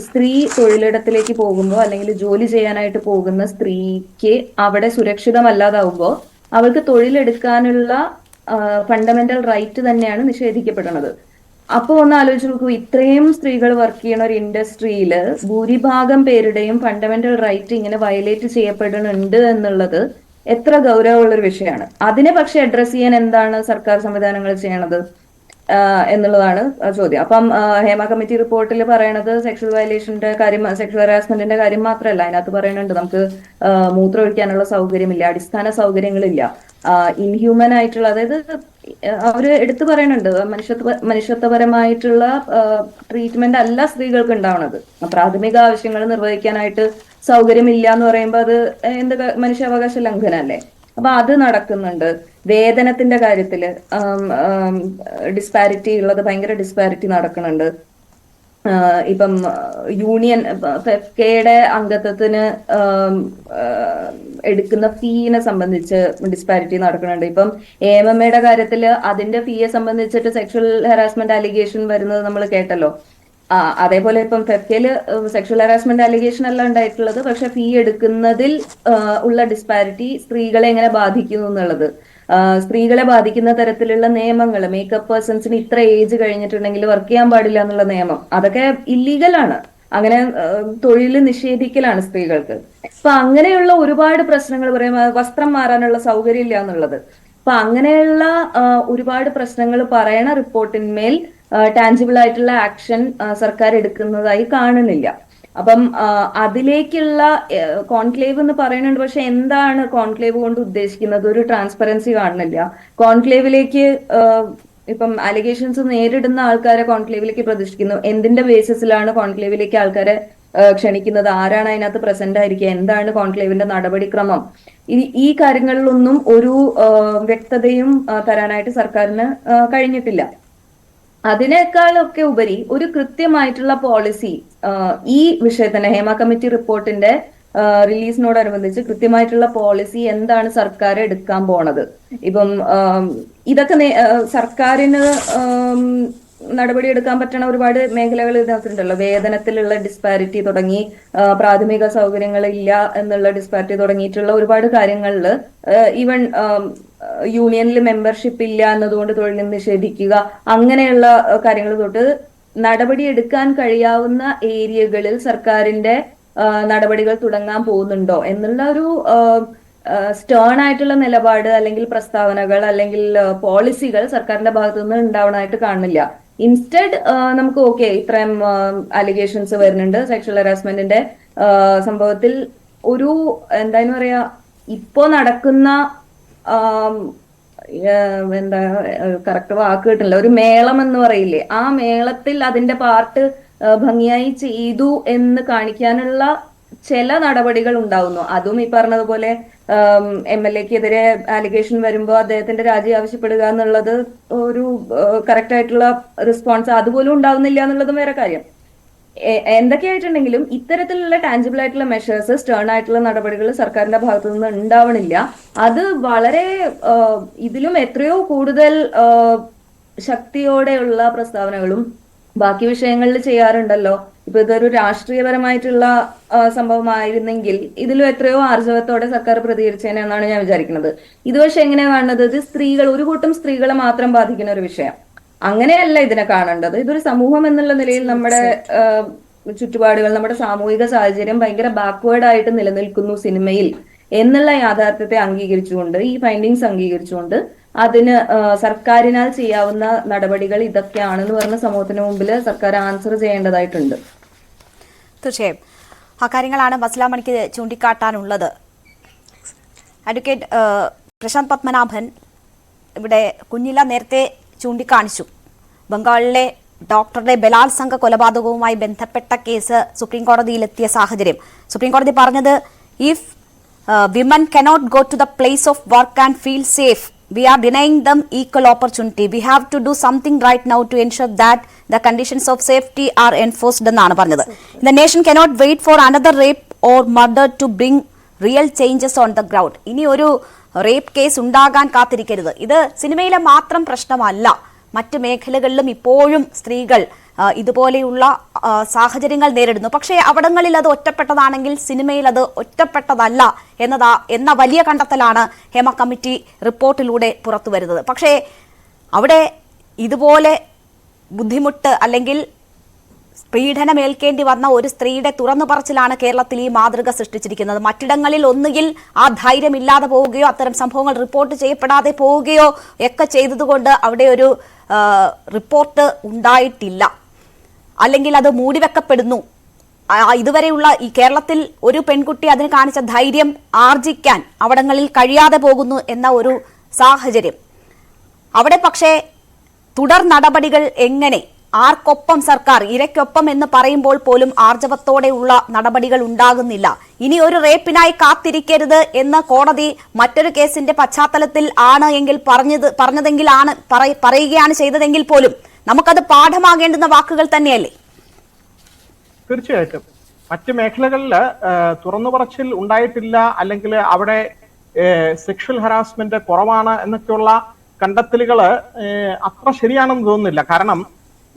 സ്ത്രീ തൊഴിലിടത്തിലേക്ക് പോകുമ്പോൾ അല്ലെങ്കിൽ ജോലി ചെയ്യാനായിട്ട് പോകുന്ന സ്ത്രീക്ക് അവിടെ സുരക്ഷിതമല്ലാതാവുമ്പോൾ അവൾക്ക് തൊഴിലെടുക്കാനുള്ള ഫണ്ടമെന്റൽ റൈറ്റ് തന്നെയാണ് നിഷേധിക്കപ്പെടുന്നത്. അപ്പൊ ഒന്ന് ആലോചിച്ച് നോക്കൂ, ഇത്രയും സ്ത്രീകൾ വർക്ക് ചെയ്യുന്ന ഒരു ഇൻഡസ്ട്രിയിൽ ഭൂരിഭാഗം പേരുടെയും ഫണ്ടമെന്റൽ റൈറ്റ് ഇങ്ങനെ വയലേറ്റ് ചെയ്യപ്പെടുന്നുണ്ട് എന്നുള്ളത് എത്ര ഗൗരവമുള്ള ഒരു വിഷയമാണ്. അതിനെ പക്ഷെ അഡ്രസ് ചെയ്യാൻ എന്താണ് സർക്കാർ സംവിധാനങ്ങൾ ചെയ്യണത് എന്നുള്ളതാണ് ചോദ്യം. അപ്പം ഹേമ കമ്മിറ്റി റിപ്പോർട്ടിൽ പറയണത് സെക്ഷൽ വയലേഷന്റെ കാര്യം, സെക്ഷൽ ഹറാസ്മെന്റിന്റെ കാര്യം മാത്രമല്ല. അതിനകത്ത് പറയുന്നുണ്ട് നമുക്ക് മൂത്രം ഒഴിക്കാനുള്ള സൗകര്യമില്ല, അടിസ്ഥാന സൗകര്യങ്ങളില്ല, ഇൻഹ്യൂമൻ ആയിട്ടുള്ള, അതായത് അവര് എടുത്തു പറയുന്നുണ്ട് മനുഷ്യത്വപരമായിട്ടുള്ള ട്രീറ്റ്മെന്റ് അല്ല സ്ത്രീകൾക്ക് ഉണ്ടാവുന്നത്. പ്രാഥമിക ആവശ്യങ്ങൾ നിർവഹിക്കാനായിട്ട് സൗകര്യമില്ല എന്ന് പറയുമ്പോൾ അത് എന്ത് മനുഷ്യാവകാശ ലംഘനല്ലേ? അപ്പൊ അത് നടക്കുന്നുണ്ട്. വേതനത്തിന്റെ കാര്യത്തില് ഡിസ്പാരിറ്റി ഉള്ളത്, ഭയങ്കര ഡിസ്പാരിറ്റി നടക്കുന്നുണ്ട്. ഇപ്പം യൂണിയൻ FEFCAയുടെ അംഗത്വത്തിന് എടുക്കുന്ന ഫീനെ സംബന്ധിച്ച് ഡിസ്പാരിറ്റി നടക്കുന്നുണ്ട്. ഇപ്പം AMMയുടെ കാര്യത്തിൽ അതിന്റെ ഫീയെ സംബന്ധിച്ചിട്ട് സെക്ഷൽ ഹറാസ്മെന്റ് അലിഗേഷൻ വരുന്നത് നമ്മൾ കേട്ടല്ലോ. അതേപോലെ ഇപ്പം FEFCAയില് സെക്ഷൽ ഹറാസ്മെന്റ് അലിഗേഷൻ അല്ല ഉണ്ടായിട്ടുള്ളത്, പക്ഷെ ഫീ എടുക്കുന്നതിൽ ഉള്ള ഡിസ്പാരിറ്റി സ്ത്രീകളെ എങ്ങനെ ബാധിക്കുന്നു എന്നുള്ളത്, സ്ത്രീകളെ ബാധിക്കുന്ന തരത്തിലുള്ള നിയമങ്ങൾ, മേക്കപ്പ് പേഴ്സൺസിന് ഇത്ര ഏജ് കഴിഞ്ഞിട്ടുണ്ടെങ്കിൽ വർക്ക് ചെയ്യാൻ പാടില്ല എന്നുള്ള നിയമം, അതൊക്കെ ഇല്ലീഗലാണ്. അങ്ങനെ തൊഴിൽ നിഷേധിക്കലാണ് സ്ത്രീകൾക്ക്. അപ്പൊ അങ്ങനെയുള്ള ഒരുപാട് പ്രശ്നങ്ങൾ പറയാം, വസ്ത്രം മാറാനുള്ള സൗകര്യം ഇല്ല എന്നുള്ളത്. അപ്പൊ അങ്ങനെയുള്ള ഒരുപാട് പ്രശ്നങ്ങൾ പറയണ റിപ്പോർട്ടിന്മേൽ ടാഞ്ചിബിൾ ആയിട്ടുള്ള ആക്ഷൻ സർക്കാർ എടുക്കുന്നതായി കാണുന്നില്ല. അപ്പം അതിലേക്കുള്ള കോൺക്ലേവ് എന്ന് പറയുന്നുണ്ട്, പക്ഷെ എന്താണ് കോൺക്ലേവ് കൊണ്ട് ഉദ്ദേശിക്കുന്നത്? ഒരു ട്രാൻസ്പെറൻസി കാണുന്നില്ല. കോൺക്ലേവിലേക്ക് ഇപ്പം അലിഗേഷൻസ് നേരിടുന്ന ആൾക്കാരെ കോൺക്ലേവിലേക്ക് പ്രതിഷ്ഠിക്കുന്നു. എന്തിന്റെ ബേസിസിലാണ് കോൺക്ലേവിലേക്ക് ആൾക്കാരെ ക്ഷണിക്കുന്നത്? ആരാണ് അതിനകത്ത് പ്രസന്റ് ആയിരിക്കുക? എന്താണ് കോൺക്ലേവിന്റെ നടപടിക്രമം? ഈ കാര്യങ്ങളിലൊന്നും ഒരു വ്യക്തതയും തരാനായിട്ട് സർക്കാരിന് കഴിഞ്ഞിട്ടില്ല. അതിനേക്കാളൊക്കെ ഉപരി ഒരു കൃത്യമായിട്ടുള്ള പോളിസി ഈ വിഷയത്തിന് ഹേമ കമ്മിറ്റി റിപ്പോർട്ടിന്റെ റിലീസിനോടനുബന്ധിച്ച് കൃത്യമായിട്ടുള്ള പോളിസി എന്താണ് സർക്കാർ എടുക്കാൻ പോണത്? ഇപ്പം ഇതൊക്കെ സർക്കാരിന് നടപടി എടുക്കാൻ പറ്റുന്ന ഒരുപാട് മേഖലകൾ ഇതിനകത്തുണ്ടല്ലോ. വേതനത്തിലുള്ള ഡിസ്പാരിറ്റി തുടങ്ങി പ്രാഥമിക സൗകര്യങ്ങൾ ഇല്ല എന്നുള്ള ഡിസ്പാരിറ്റി തുടങ്ങിയിട്ടുള്ള ഒരുപാട് കാര്യങ്ങളിൽ ഈവൻ യൂണിയനിൽ മെമ്പർഷിപ്പ് ഇല്ല എന്നതുകൊണ്ട് തൊഴിൽ നിഷേധിക്കുക, അങ്ങനെയുള്ള കാര്യങ്ങൾ തൊട്ട് നടപടി എടുക്കാൻ കഴിയാവുന്ന ഏരിയകളിൽ സർക്കാരിന്റെ നടപടികൾ തുടങ്ങാൻ പോകുന്നുണ്ടോ എന്നുള്ള ഒരു സ്റ്റേൺ ആയിട്ടുള്ള നിലപാട് അല്ലെങ്കിൽ പ്രസ്താവനകൾ അല്ലെങ്കിൽ പോളിസികൾ സർക്കാരിന്റെ ഭാഗത്തു നിന്ന് ഉണ്ടാവണമായിട്ട് കാണുന്നില്ല. ഇൻസ്റ്റെഡ് നമുക്ക് ഓക്കെ ഇത്രയും അലിഗേഷൻസ് വരുന്നുണ്ട് സെക്ഷൽ ഹറാസ്മെന്റിന്റെ സംഭവത്തിൽ, ഒരു എന്താന്ന് പറയാ ഇപ്പോ നടക്കുന്ന എന്താ കറക്റ്റ് വാക്ക് കിട്ടില്ല, ഒരു മേളം എന്ന് പറയില്ലേ, ആ മേളത്തിൽ അതിന്റെ പാർട്ട് ഭംഗിയായി ചെയ്തു എന്ന് കാണിക്കാനുള്ള ചില നടപടികൾ ഉണ്ടാവുന്നു. അതും ഈ പറഞ്ഞതുപോലെ MLA-ക്കെതിരെ ആലിഗേഷൻ വരുമ്പോൾ അദ്ദേഹത്തിന്റെ രാജി ആവശ്യപ്പെടുക എന്നുള്ളത് ഒരു കറക്റ്റ് ആയിട്ടുള്ള റെസ്പോൺസ് അതുപോലും ഉണ്ടാവുന്നില്ല എന്നുള്ളതും വേറെ കാര്യം. എന്തൊക്കെയായിട്ടുണ്ടെങ്കിലും ഇത്തരത്തിലുള്ള ടാഞ്ചിബിൾ ആയിട്ടുള്ള മെഷേഴ്സ്, സ്റ്റേൺ ആയിട്ടുള്ള നടപടികൾ സർക്കാരിന്റെ ഭാഗത്തു നിന്ന് ഉണ്ടാവണില്ല. അത് വളരെ ഇതിലും എത്രയോ കൂടുതൽ ശക്തിയോടെയുള്ള പ്രസ്താവനകളും ബാക്കി വിഷയങ്ങളിൽ ചെയ്യാറുണ്ടല്ലോ. ഇപ്പൊ ഇതൊരു രാഷ്ട്രീയപരമായിട്ടുള്ള സംഭവമായിരുന്നെങ്കിൽ ഇതിലും എത്രയോ ആർജവത്തോടെ സർക്കാർ പ്രതികരിച്ചേനെന്നാണ് ഞാൻ വിചാരിക്കുന്നത്. ഇത് പക്ഷെ എങ്ങനെയാ കാണുന്നത്? ഇത് സ്ത്രീകൾ, ഒരു കൂട്ടം സ്ത്രീകളെ മാത്രം ബാധിക്കുന്ന ഒരു വിഷയം. അങ്ങനെയല്ല ഇതിനെ കാണേണ്ടത്. ഇതൊരു സമൂഹം എന്നുള്ള നിലയിൽ നമ്മുടെ ചുറ്റുപാടുകൾ, നമ്മുടെ സാമൂഹിക സാഹചര്യം ഭയങ്കര ബാക്ക്വേർഡ് ആയിട്ട് നിലനിൽക്കുന്നു സിനിമയിൽ എന്നുള്ള യാഥാർത്ഥ്യത്തെ അംഗീകരിച്ചുകൊണ്ട്, ഈ ഫൈൻഡിങ്സ് അംഗീകരിച്ചുകൊണ്ട് അതിന് സർക്കാരിനാൽ ചെയ്യാവുന്ന നടപടികൾ ഇതൊക്കെയാണെന്ന് പറഞ്ഞ സമൂഹത്തിന് മുമ്പിൽ സർക്കാർ ആൻസർ ചെയ്യേണ്ടതായിട്ടുണ്ട്. തീർച്ചയായും ആ കാര്യങ്ങളാണ് വസ്ലാമണിക്ക് ചൂണ്ടിക്കാട്ടാനുള്ളത്. അഡ്വക്കേറ്റ് പ്രശാന്ത് പത്മനാഭൻ, ഇവിടെ കുഞ്ഞില നേരത്തെ ചൂണ്ടിക്കാണിച്ചു ബംഗാളിലെ ഡോക്ടറുടെ ബലാത്സംഗ കൊലപാതകവുമായി ബന്ധപ്പെട്ട കേസ് സുപ്രീം കോടതിയിലെത്തിയ സാഹചര്യം. സുപ്രീം കോടതി പറഞ്ഞത് if women cannot go to the place of work and feel safe, we are denying them equal opportunity. We have to do something right now to ensure that the conditions of safety are enforced എന്നാണ് പറഞ്ഞത്. The nation cannot wait for another rape or murder to bring real changes on the ground. ഇനി ഒരു rape case ഉണ്ടാകാൻ കാത്തിരിക്കരുത്. ഇത് സിനിമയിലെ മാത്രം പ്രശ്നമല്ല, മറ്റ് മേഖലകളിലും ഇപ്പോഴും സ്ത്രീകൾ ഇതുപോലെയുള്ള സാഹചര്യങ്ങൾ നേരിടുന്നു. പക്ഷേ അവിടങ്ങളിൽ അത് ഒറ്റപ്പെട്ടതാണെങ്കിൽ സിനിമയിൽ അത് ഒറ്റപ്പെട്ടതല്ല എന്ന വലിയ കണ്ടെത്തലാണ് ഹേമ കമ്മിറ്റി റിപ്പോർട്ടിലൂടെ പുറത്തു വരുന്നത്. പക്ഷേ അവിടെ ഇതുപോലെ ബുദ്ധിമുട്ട് അല്ലെങ്കിൽ പീഡനമേൽക്കേണ്ടി വന്ന ഒരു സ്ത്രീയുടെ തുറന്നു പറച്ചിലാണ് കേരളത്തിൽ ഈ മാതൃക സൃഷ്ടിച്ചിരിക്കുന്നത്. മറ്റിടങ്ങളിൽ ഒന്നുകിൽ ആ ധൈര്യമില്ലാതെ പോവുകയോ അത്തരം സംഭവങ്ങൾ റിപ്പോർട്ട് ചെയ്യപ്പെടാതെ പോവുകയോ ഒക്കെ ചെയ്തതുകൊണ്ട് അവിടെ ഒരു റിപ്പോർട്ട് ഉണ്ടായിട്ടില്ല, അല്ലെങ്കിൽ അത് മൂടിവെക്കപ്പെടുന്നു. ഇതുവരെയുള്ള ഈ കേരളത്തിൽ ഒരു പെൺകുട്ടി അതിന് കാണിച്ച ധൈര്യം ആർജിക്കാൻ അവിടങ്ങളിൽ കഴിയാതെ പോകുന്നു എന്ന ഒരു സാഹചര്യം. അവിടെ പക്ഷേ തുടർ നടപടികൾ എങ്ങനെ, ആർക്കൊപ്പം സർക്കാർ, ഇരയ്ക്കൊപ്പം എന്ന് പറയുമ്പോൾ പോലും ആർജവത്തോടെയുള്ള നടപടികൾ ഉണ്ടാകുന്നില്ല. ഇനി ഒരു റേപ്പിനായി കാത്തിരിക്കരുത് എന്ന് കോടതി മറ്റൊരു കേസിന്റെ പശ്ചാത്തലത്തിൽ ആണ് എങ്കിൽ പറഞ്ഞതെങ്കിൽ ആണ് പറയുകയാണ് ചെയ്തതെങ്കിൽ പോലും നമുക്കത് പാഠമാകേണ്ടുന്ന വാക്കുകൾ തന്നെയല്ലേ? തീർച്ചയായിട്ടും മറ്റ് മേഖലകളിൽ തുറന്നു പറച്ചിൽ ഉണ്ടായിട്ടില്ല, അല്ലെങ്കിൽ അവിടെ സെക്ഷൽ ഹറാസ്മെന്റ് കുറവാണ് എന്നൊക്കെയുള്ള കണ്ടെത്തലുകൾ അത്ര ശരിയാണെന്ന് തോന്നുന്നില്ല. കാരണം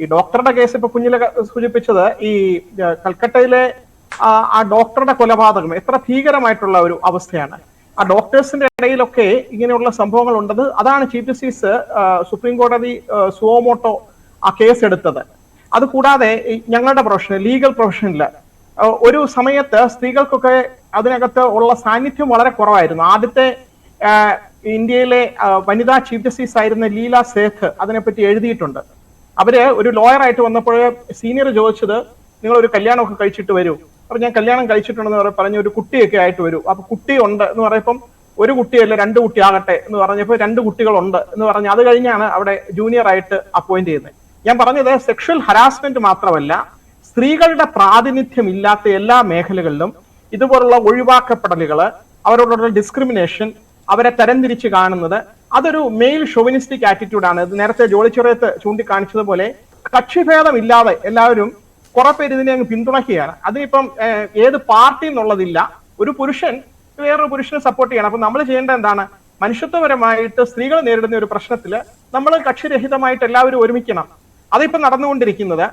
ഈ ഡോക്ടറുടെ കേസ് ഇപ്പൊ കുഞ്ഞിലെ സൂചിപ്പിച്ചത്, ഈ കൽക്കട്ടയിലെ ആ ഡോക്ടറുടെ കൊലപാതകം എത്ര ഭീകരമായിട്ടുള്ള ഒരു അവസ്ഥയാണ്. ആ ഡോക്ടേഴ്സിന്റെ ഇടയിലൊക്കെ ഇങ്ങനെയുള്ള സംഭവങ്ങൾ ഉണ്ടത്. അതാണ് ചീഫ് ജസ്റ്റിസ് സുപ്രീം കോടതി സുവോമോട്ടോ ആ കേസ് എടുത്തത്. അതുകൂടാതെ ഞങ്ങളുടെ പ്രൊഫഷൻ, ലീഗൽ പ്രൊഫഷനില് ഒരു സമയത്ത് സ്ത്രീകൾക്കൊക്കെ അതിനകത്ത് ഉള്ള സാന്നിധ്യം വളരെ കുറവായിരുന്നു. ആദ്യത്തെ ഇന്ത്യയിലെ വനിതാ ചീഫ് ജസ്റ്റിസ് ആയിരുന്ന ലീല സേഖ് അതിനെപ്പറ്റി എഴുതിയിട്ടുണ്ട്. അവര് ഒരു ലോയർ ആയിട്ട് വന്നപ്പോൾ സീനിയർ ചോദിച്ചത്, നിങ്ങൾ ഒരു കല്യാണമൊക്കെ കഴിച്ചിട്ട് വരൂ. അപ്പൊ ഞാൻ കല്യാണം കഴിച്ചിട്ടുണ്ടെന്ന് പറഞ്ഞു, ഒരു കുട്ടിയൊക്കെ ആയിട്ട് വരൂ. അപ്പൊ കുട്ടിയുണ്ട് എന്ന് പറയുമ്പം ഒരു കുട്ടിയല്ല 2 കുട്ടി ആകട്ടെ എന്ന് പറഞ്ഞപ്പോൾ 2 കുട്ടികളുണ്ട് എന്ന് പറഞ്ഞ് അത് കഴിഞ്ഞാണ് അവിടെ ജൂനിയർ ആയിട്ട് അപ്പോയിന്റ് ചെയ്യുന്നത്. ഞാൻ പറഞ്ഞത് സെക്ഷൽ ഹരാസ്മെന്റ് മാത്രമല്ല, സ്ത്രീകളുടെ പ്രാതിനിധ്യം ഇല്ലാത്ത എല്ലാ മേഖലകളിലും ഇതുപോലുള്ള ഒഴിവാക്കപ്പെടലുകള്, അവരോടുള്ള ഡിസ്ക്രിമിനേഷൻ, അവരെ തരംതിരിച്ച് കാണുന്നത്, അതൊരു മെയിൽ ഷോവിനിസ്റ്റിക് ആറ്റിറ്റ്യൂഡാണ്. നേരത്തെ ജോളിച്ചെറിയത്ത് ചൂണ്ടിക്കാണിച്ചതുപോലെ കക്ഷിഭേദം ഇല്ലാതെ എല്ലാവരും കുറെ പേര് ഇതിനെ അങ്ങ് പിന്തുണയ്ക്കുകയാണ്. അതിനിപ്പം ഏത് പാർട്ടി എന്നുള്ളതില്ല. ഒരു പുരുഷൻ വേറൊരു പുരുഷനെ സപ്പോർട്ട് ചെയ്യണം. അപ്പൊ നമ്മൾ ചെയ്യേണ്ടത് എന്താണ്? മനുഷ്യത്വപരമായിട്ട് സ്ത്രീകൾ നേരിടുന്ന ഒരു പ്രശ്നത്തില് നമ്മൾ കക്ഷിരഹിതമായിട്ട് എല്ലാവരും ഒരുമിക്കണം. അതിപ്പോ നടന്നുകൊണ്ടിരിക്കുന്നത്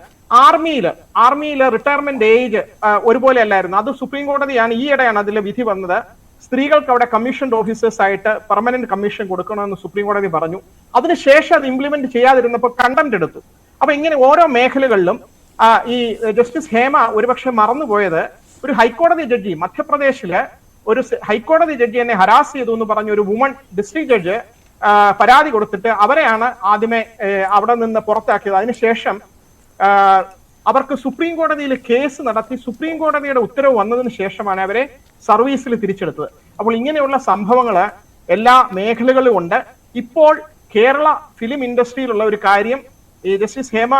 ആർമിയില് റിട്ടയർമെന്റ് ഏജ് ഒരുപോലെ അല്ലായിരുന്നു. അത് സുപ്രീം കോടതിയാണ് ഈയിടെയാണ് അതിലെ വിധി വന്നത്. സ്ത്രീകൾക്ക് അവിടെ കമ്മീഷൻഡ് ഓഫീസേഴ്സ് ആയിട്ട് പെർമനന്റ് കമ്മീഷൻ കൊടുക്കണമെന്ന് സുപ്രീം കോടതി പറഞ്ഞു. അതിനുശേഷം അത് ഇംപ്ലിമെന്റ് ചെയ്യാതിരുന്നപ്പോൾ കണ്ടന്റ് എടുത്തു. അപ്പൊ ഇങ്ങനെ ഓരോ മേഖലകളിലും ഈ ജസ്റ്റിസ് ഹേമ ഒരുപക്ഷെ മറന്നുപോയത്, ഒരു ഹൈക്കോടതി ജഡ്ജി മധ്യപ്രദേശില് ഒരു ഹൈക്കോടതി ജഡ്ജി എന്നെ ഹരാസ് ചെയ്തു എന്ന് പറഞ്ഞ ഒരു വുമൺ ഡിസ്ട്രിക്ട് ജഡ്ജ് പരാതി കൊടുത്തിട്ട് അവരെയാണ് ആദ്യമേ അവിടെ നിന്ന് പുറത്താക്കിയത്. അതിനുശേഷം അവർക്ക് സുപ്രീം കോടതിയിൽ കേസ് നടത്തി സുപ്രീം കോടതിയുടെ ഉത്തരവ് വന്നതിന് ശേഷമാണ് അവരെ സർവീസിൽ തിരിച്ചെടുത്തത്. അപ്പോൾ ഇങ്ങനെയുള്ള സംഭവങ്ങള് എല്ലാ മേഖലകളിലും ഉണ്ട്. ഇപ്പോൾ കേരള ഫിലിം ഇൻഡസ്ട്രിയിലുള്ള ഒരു കാര്യം, ഈ ജസ്റ്റിസ് ഹേമ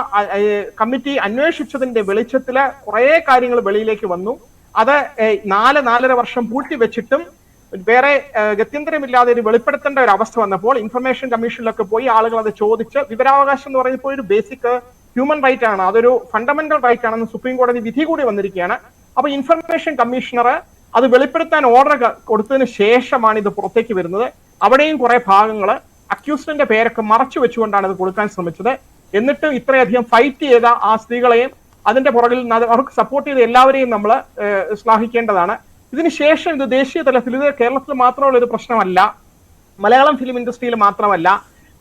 കമ്മിറ്റി അന്വേഷിച്ചതിന്റെ വെളിച്ചത്തില് കുറെ കാര്യങ്ങൾ വെളിയിലേക്ക് വന്നു. അത് 4-4.5 വർഷം പൂഴ്ത്തിവെച്ചിട്ടും വേറെ ഗത്യന്തരമില്ലാതെ ഒരു വെളിപ്പെടുത്തേണ്ട ഒരു അവസ്ഥ വന്നപ്പോൾ ഇൻഫർമേഷൻ കമ്മീഷനിലൊക്കെ പോയി ആളുകൾ അത് ചോദിച്ച്, വിവരാവകാശം എന്ന് പറയുമ്പോൾ ഒരു ബേസിക് ഹ്യൂമൻ റൈറ്റ് ആണ്, അതൊരു ഫണ്ടമെന്റൽ റൈറ്റ് ആണെന്ന് സുപ്രീം കോടതി വിധി കൂടി വന്നിരിക്കുകയാണ്. അപ്പൊ ഇൻഫർമേഷൻ കമ്മീഷണർ അത് വെളിപ്പെടുത്താൻ ഓർഡർ കൊടുത്തതിന് ശേഷമാണ് ഇത് പുറത്തേക്ക് വരുന്നത്. അവിടെയും കുറെ ഭാഗങ്ങള് അക്യൂസ്ഡിന്റെ പേരൊക്കെ മറച്ചു വെച്ചുകൊണ്ടാണ് ഇത് കൊടുക്കാൻ ശ്രമിച്ചത്. എന്നിട്ട് ഇത്രയധികം ഫൈറ്റ് ചെയ്ത ആ സ്ത്രീകളെയും അതിന്റെ പുറകിൽ അവർക്ക് സപ്പോർട്ട് ചെയ്ത എല്ലാവരെയും നമ്മൾ ശ്ലാഘിക്കേണ്ടതാണ്. ഇതിനുശേഷം ഇത് ദേശീയ തലത്തിൽ, ഇത് കേരളത്തിൽ മാത്രമുള്ള ഒരു പ്രശ്നമല്ല, മലയാളം ഫിലിം ഇൻഡസ്ട്രിയിൽ മാത്രമല്ല,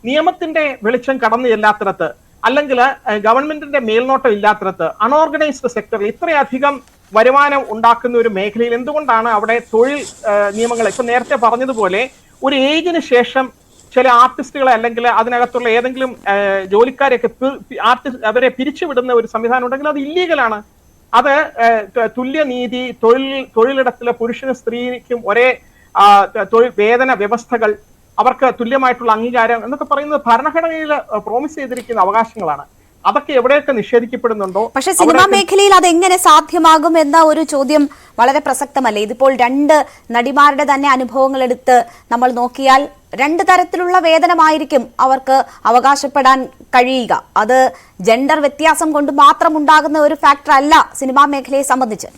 നിയമത്തിന്റെ വെളിച്ചം കടന്നു ചെല്ലാത്തിടത്ത്, അല്ലെങ്കിൽ ഗവൺമെന്റിന്റെ മേൽനോട്ടം ഇല്ലാത്തിടത്ത്, അൺഓർഗനൈസ്ഡ് സെക്ടറിൽ ഇത്രയധികം വരുമാനം ഉണ്ടാക്കുന്ന ഒരു മേഖലയിൽ എന്തുകൊണ്ടാണ് അവിടെ തൊഴിൽ നിയമങ്ങൾ, ഇപ്പൊ നേരത്തെ പറഞ്ഞതുപോലെ ഒരു ഏജിന് ശേഷം ചില ആർട്ടിസ്റ്റുകളെ അല്ലെങ്കിൽ അതിനകത്തുള്ള ഏതെങ്കിലും ജോലിക്കാരെയൊക്കെ അവരെ പിരിച്ചുവിടുന്ന ഒരു സംവിധാനം ഉണ്ടെങ്കിൽ അത് ഇല്ലീഗലാണ്. അത് തുല്യനീതി, തൊഴിലിടത്തിലെ പുരുഷനും സ്ത്രീക്കും ഒരേ തൊഴിൽ വേതന വ്യവസ്ഥകൾ, അവർക്ക് തുല്യമായിട്ടുള്ള അംഗീകാരം എന്നൊക്കെ പറയുന്നത് ഭരണഘടനയിൽ പ്രോമിസ് ചെയ്തിരിക്കുന്ന അവകാശങ്ങളാണ്. അതൊക്കെ എവിടെയൊക്കെ നിഷേധിക്കപ്പെടുന്നുണ്ടോ? പക്ഷെ സിനിമാ മേഖലയിൽ അതെങ്ങനെ സാധ്യമാകും എന്ന ഒരു ചോദ്യം വളരെ പ്രസക്തമല്ലേ? ഇതിപ്പോൾ 2 നടിമാരുടെ തന്നെ അനുഭവങ്ങൾ എടുത്ത് നമ്മൾ നോക്കിയാൽ 2 തരത്തിലുള്ള വേതനമായിരിക്കും അവർക്ക് അവകാശപ്പെടാൻ കഴിയുക. അത് ജെൻഡർ വ്യത്യാസം കൊണ്ട് മാത്രം ഉണ്ടാകുന്ന ഒരു ഫാക്ടർ അല്ല സിനിമാ മേഖലയെ സംബന്ധിച്ച്.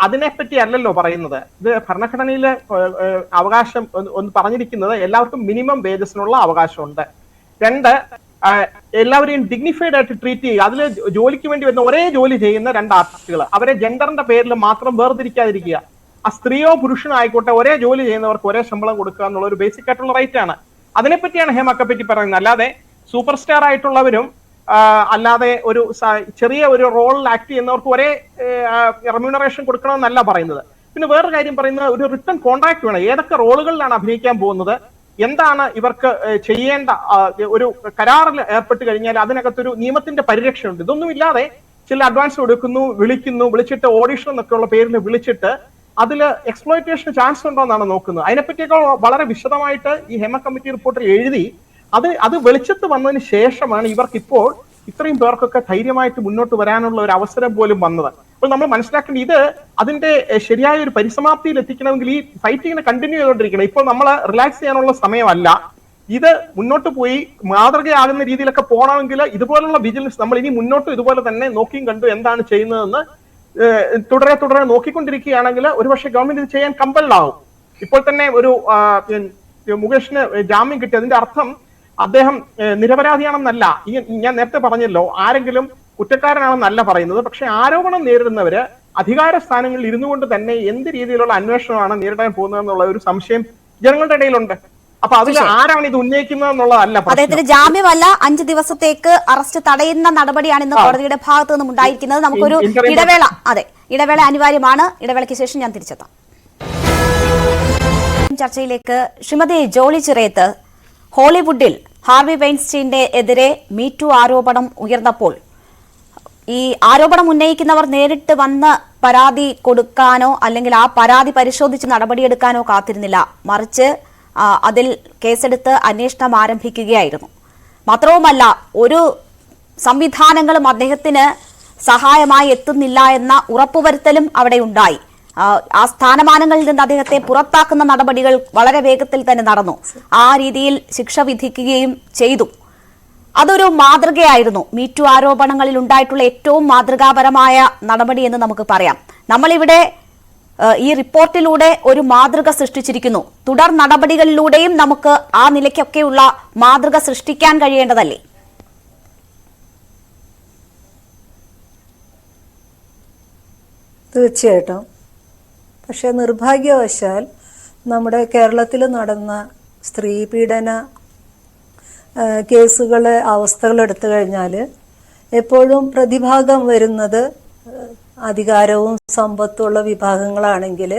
അതിനെപ്പറ്റി അല്ലല്ലോ പറയുന്നത്. ഇത് ഭരണഘടനയിലെ അവകാശം ഒന്ന് പറഞ്ഞിരിക്കുന്നത് എല്ലാവർക്കും മിനിമം വേജസിനുള്ള അവകാശമുണ്ട്. 2, എല്ലാവരെയും ഡിഗ്നിഫൈഡ് ആയിട്ട് ട്രീറ്റ് ചെയ്യുക. അതിൽ ജോലിക്ക് വേണ്ടി വരുന്ന ഒരേ ജോലി ചെയ്യുന്ന 2 ആർട്ടിസ്റ്റുകൾ, അവരെ ജെൻഡറിന്റെ പേരിൽ മാത്രം വേർതിരിക്കാതിരിക്കുക. ആ സ്ത്രീയോ പുരുഷനോ ആയിക്കോട്ടെ, ഒരേ ജോലി ചെയ്യുന്നവർക്ക് ഒരേ ശമ്പളം കൊടുക്കുക എന്നുള്ള ഒരു ബേസിക് ആയിട്ടുള്ള റൈറ്റ് ആണ്. അതിനെപ്പറ്റിയാണ് ഹേമക്കെ പറ്റി പറയുന്നത്. അല്ലാതെ സൂപ്പർ സ്റ്റാർ ആയിട്ടുള്ളവരും അല്ലാതെ ഒരു ചെറിയ ഒരു റോളിൽ ആക്ട് ചെയ്യുന്നവർക്ക് ഒരേ റെമ്യൂണറേഷൻ കൊടുക്കണമെന്നല്ല പറയുന്നത്. പിന്നെ വേറൊരു കാര്യം പറയുന്നത്, ഒരു റിട്ടൺ കോൺട്രാക്ട് വേണം. ഏതൊക്കെ റോളുകളിലാണ് അഭിനയിക്കാൻ പോകുന്നത്, എന്താണ് ഇവർക്ക് ചെയ്യേണ്ട, ഒരു കരാറിൽ ഏർപ്പെട്ട് കഴിഞ്ഞാൽ അതിനകത്തൊരു നിയമത്തിന്റെ പരിരക്ഷയുണ്ട്. ഇതൊന്നും ഇല്ലാതെ ചില അഡ്വാൻസ് കൊടുക്കുന്നു, വിളിച്ചിട്ട് ഓഡിഷൻ എന്നൊക്കെയുള്ള പേരിൽ വിളിച്ചിട്ട് അതിൽ എക്സ്പ്ലോയിറ്റേഷൻ ചാൻസ് ഉണ്ടോ എന്നാണ് നോക്കുന്നത്. അതിനെപ്പറ്റിയൊക്കെ വളരെ വിശദമായിട്ട് ഈ ഹേമ കമ്മിറ്റി റിപ്പോർട്ടിൽ എഴുതി. അത് വെളിച്ചത്ത് വന്നതിന് ശേഷമാണ് ഇവർക്ക് ഇപ്പോൾ ഇത്രയും പേർക്കൊക്കെ ധൈര്യമായിട്ട് മുന്നോട്ട് വരാനുള്ള ഒരു അവസരം പോലും വന്നത്. അപ്പോൾ നമ്മൾ മനസ്സിലാക്കേണ്ടത്, ഇത് അതിന്റെ ശരിയായ ഒരു പരിസമാപ്തിയിൽ എത്തിക്കണമെങ്കിൽ ഈ ഫൈറ്റിങ്ങിനെ കണ്ടിന്യൂ ചെയ്തുകൊണ്ടിരിക്കണം. ഇപ്പോൾ നമ്മൾ റിലാക്സ് ചെയ്യാനുള്ള സമയമല്ല. ഇത് മുന്നോട്ട് പോയി മാതൃകയാകുന്ന രീതിയിലൊക്കെ പോകണമെങ്കിൽ ഇതുപോലുള്ള വിജിലൻസ് നമ്മൾ ഇനി മുന്നോട്ട് ഇതുപോലെ തന്നെ നോക്കിയും കണ്ടു എന്താണ് ചെയ്യുന്നതെന്ന് തുടരെ നോക്കിക്കൊണ്ടിരിക്കുകയാണെങ്കിൽ ഒരുപക്ഷെ ഗവൺമെന്റ് ഇത് ചെയ്യാൻ കമ്പൽഡാവും. ഇപ്പോൾ തന്നെ ഒരു മുകേഷിന് ജാമ്യം കിട്ടി. അതിന്റെ അർത്ഥം അദ്ദേഹം നിരപരാധിയാണെന്നല്ല. ഞാൻ നേരത്തെ പറഞ്ഞല്ലോ, ആരെങ്കിലും കുറ്റക്കാരനാണെന്നല്ല പറയുന്നത്. പക്ഷെ ആരോപണം നേരിടുന്നവര് അധികാര സ്ഥാനങ്ങളിൽ ഇരുന്നു കൊണ്ട് തന്നെ എന്ത് രീതിയിലുള്ള അന്വേഷണമാണ് നേരിടാൻ പോകുന്നതെന്നുള്ള ഒരു സംശയം ജനങ്ങളുടെ ഇടയിലുണ്ട്. അപ്പൊ അതിൽ ആരാണ് ഇത് ഉന്നയിക്കുന്നത് എന്നുള്ളതല്ല അദ്ദേഹത്തിന് ജാമ്യമല്ല 5 ദിവസത്തേക്ക് അറസ്റ്റ് തടയുന്ന നടപടിയാണ് ഇന്ന് കോടതിയുടെ ഭാഗത്തു നിന്നും ഉണ്ടായിരിക്കുന്നത്. നമുക്കൊരു ഇടവേള അനിവാര്യമാണ്. ഇടവേളയ്ക്ക് ശേഷം ഞാൻ തിരിച്ചെത്താം. ചർച്ചയിലേക്ക്. ശ്രീമതി ജോളി ചിറയത്ത്, ഹോളിവുഡിൽ ഹാർവി വെയിൻസ്റ്റീന്റെ എതിരെ മീറ്റു ആരോപണം ഉയർന്നപ്പോൾ ഈ ആരോപണം ഉന്നയിക്കുന്നവർ നേരിട്ട് വന്ന് പരാതി കൊടുക്കാനോ അല്ലെങ്കിൽ ആ പരാതി പരിശോധിച്ച് നടപടിയെടുക്കാനോ കാത്തിരുന്നില്ല. മറിച്ച് അതിൽ കേസെടുത്ത് അന്വേഷണം ആരംഭിക്കുകയായിരുന്നു. മാത്രവുമല്ല, ഒരു സംവിധാനങ്ങളും അദ്ദേഹത്തിന് സഹായമായി എത്തുന്നില്ല എന്ന ഉറപ്പുവരുത്തലും അവിടെ ഉണ്ടായി. ആ സ്ഥാനമാനങ്ങളിൽ നിന്ന് അദ്ദേഹത്തെ പുറത്താക്കുന്ന നടപടികൾ വളരെ വേഗത്തിൽ തന്നെ നടന്നു. ആ രീതിയിൽ ശിക്ഷ വിധിക്കുകയും ചെയ്തു. അതൊരു മാതൃകയായിരുന്നു. മീറ്റു ആരോപണങ്ങളിൽ ഉണ്ടായിട്ടുള്ള ഏറ്റവും മാതൃകാപരമായ നടപടി എന്ന് നമുക്ക് പറയാം. നമ്മളിവിടെ ഈ റിപ്പോർട്ടിലൂടെ ഒരു മാതൃക സൃഷ്ടിച്ചിരിക്കുന്നു. തുടർ നടപടികളിലൂടെയും നമുക്ക് ആ നിലയ്ക്കൊക്കെയുള്ള മാതൃക സൃഷ്ടിക്കാൻ കഴിയേണ്ടതല്ലേ? തീർച്ചയായിട്ടും. പക്ഷെ നിർഭാഗ്യവശാൽ നമ്മുടെ കേരളത്തിൽ നടന്ന സ്ത്രീ പീഡന കേസുകളെ അവസ്ഥകൾ എടുത്തു കഴിഞ്ഞാൽ എപ്പോഴും പ്രതിഭാഗം വരുന്നത് അധികാരവും സമ്പത്തുമുള്ള വിഭാഗങ്ങളാണെങ്കിൽ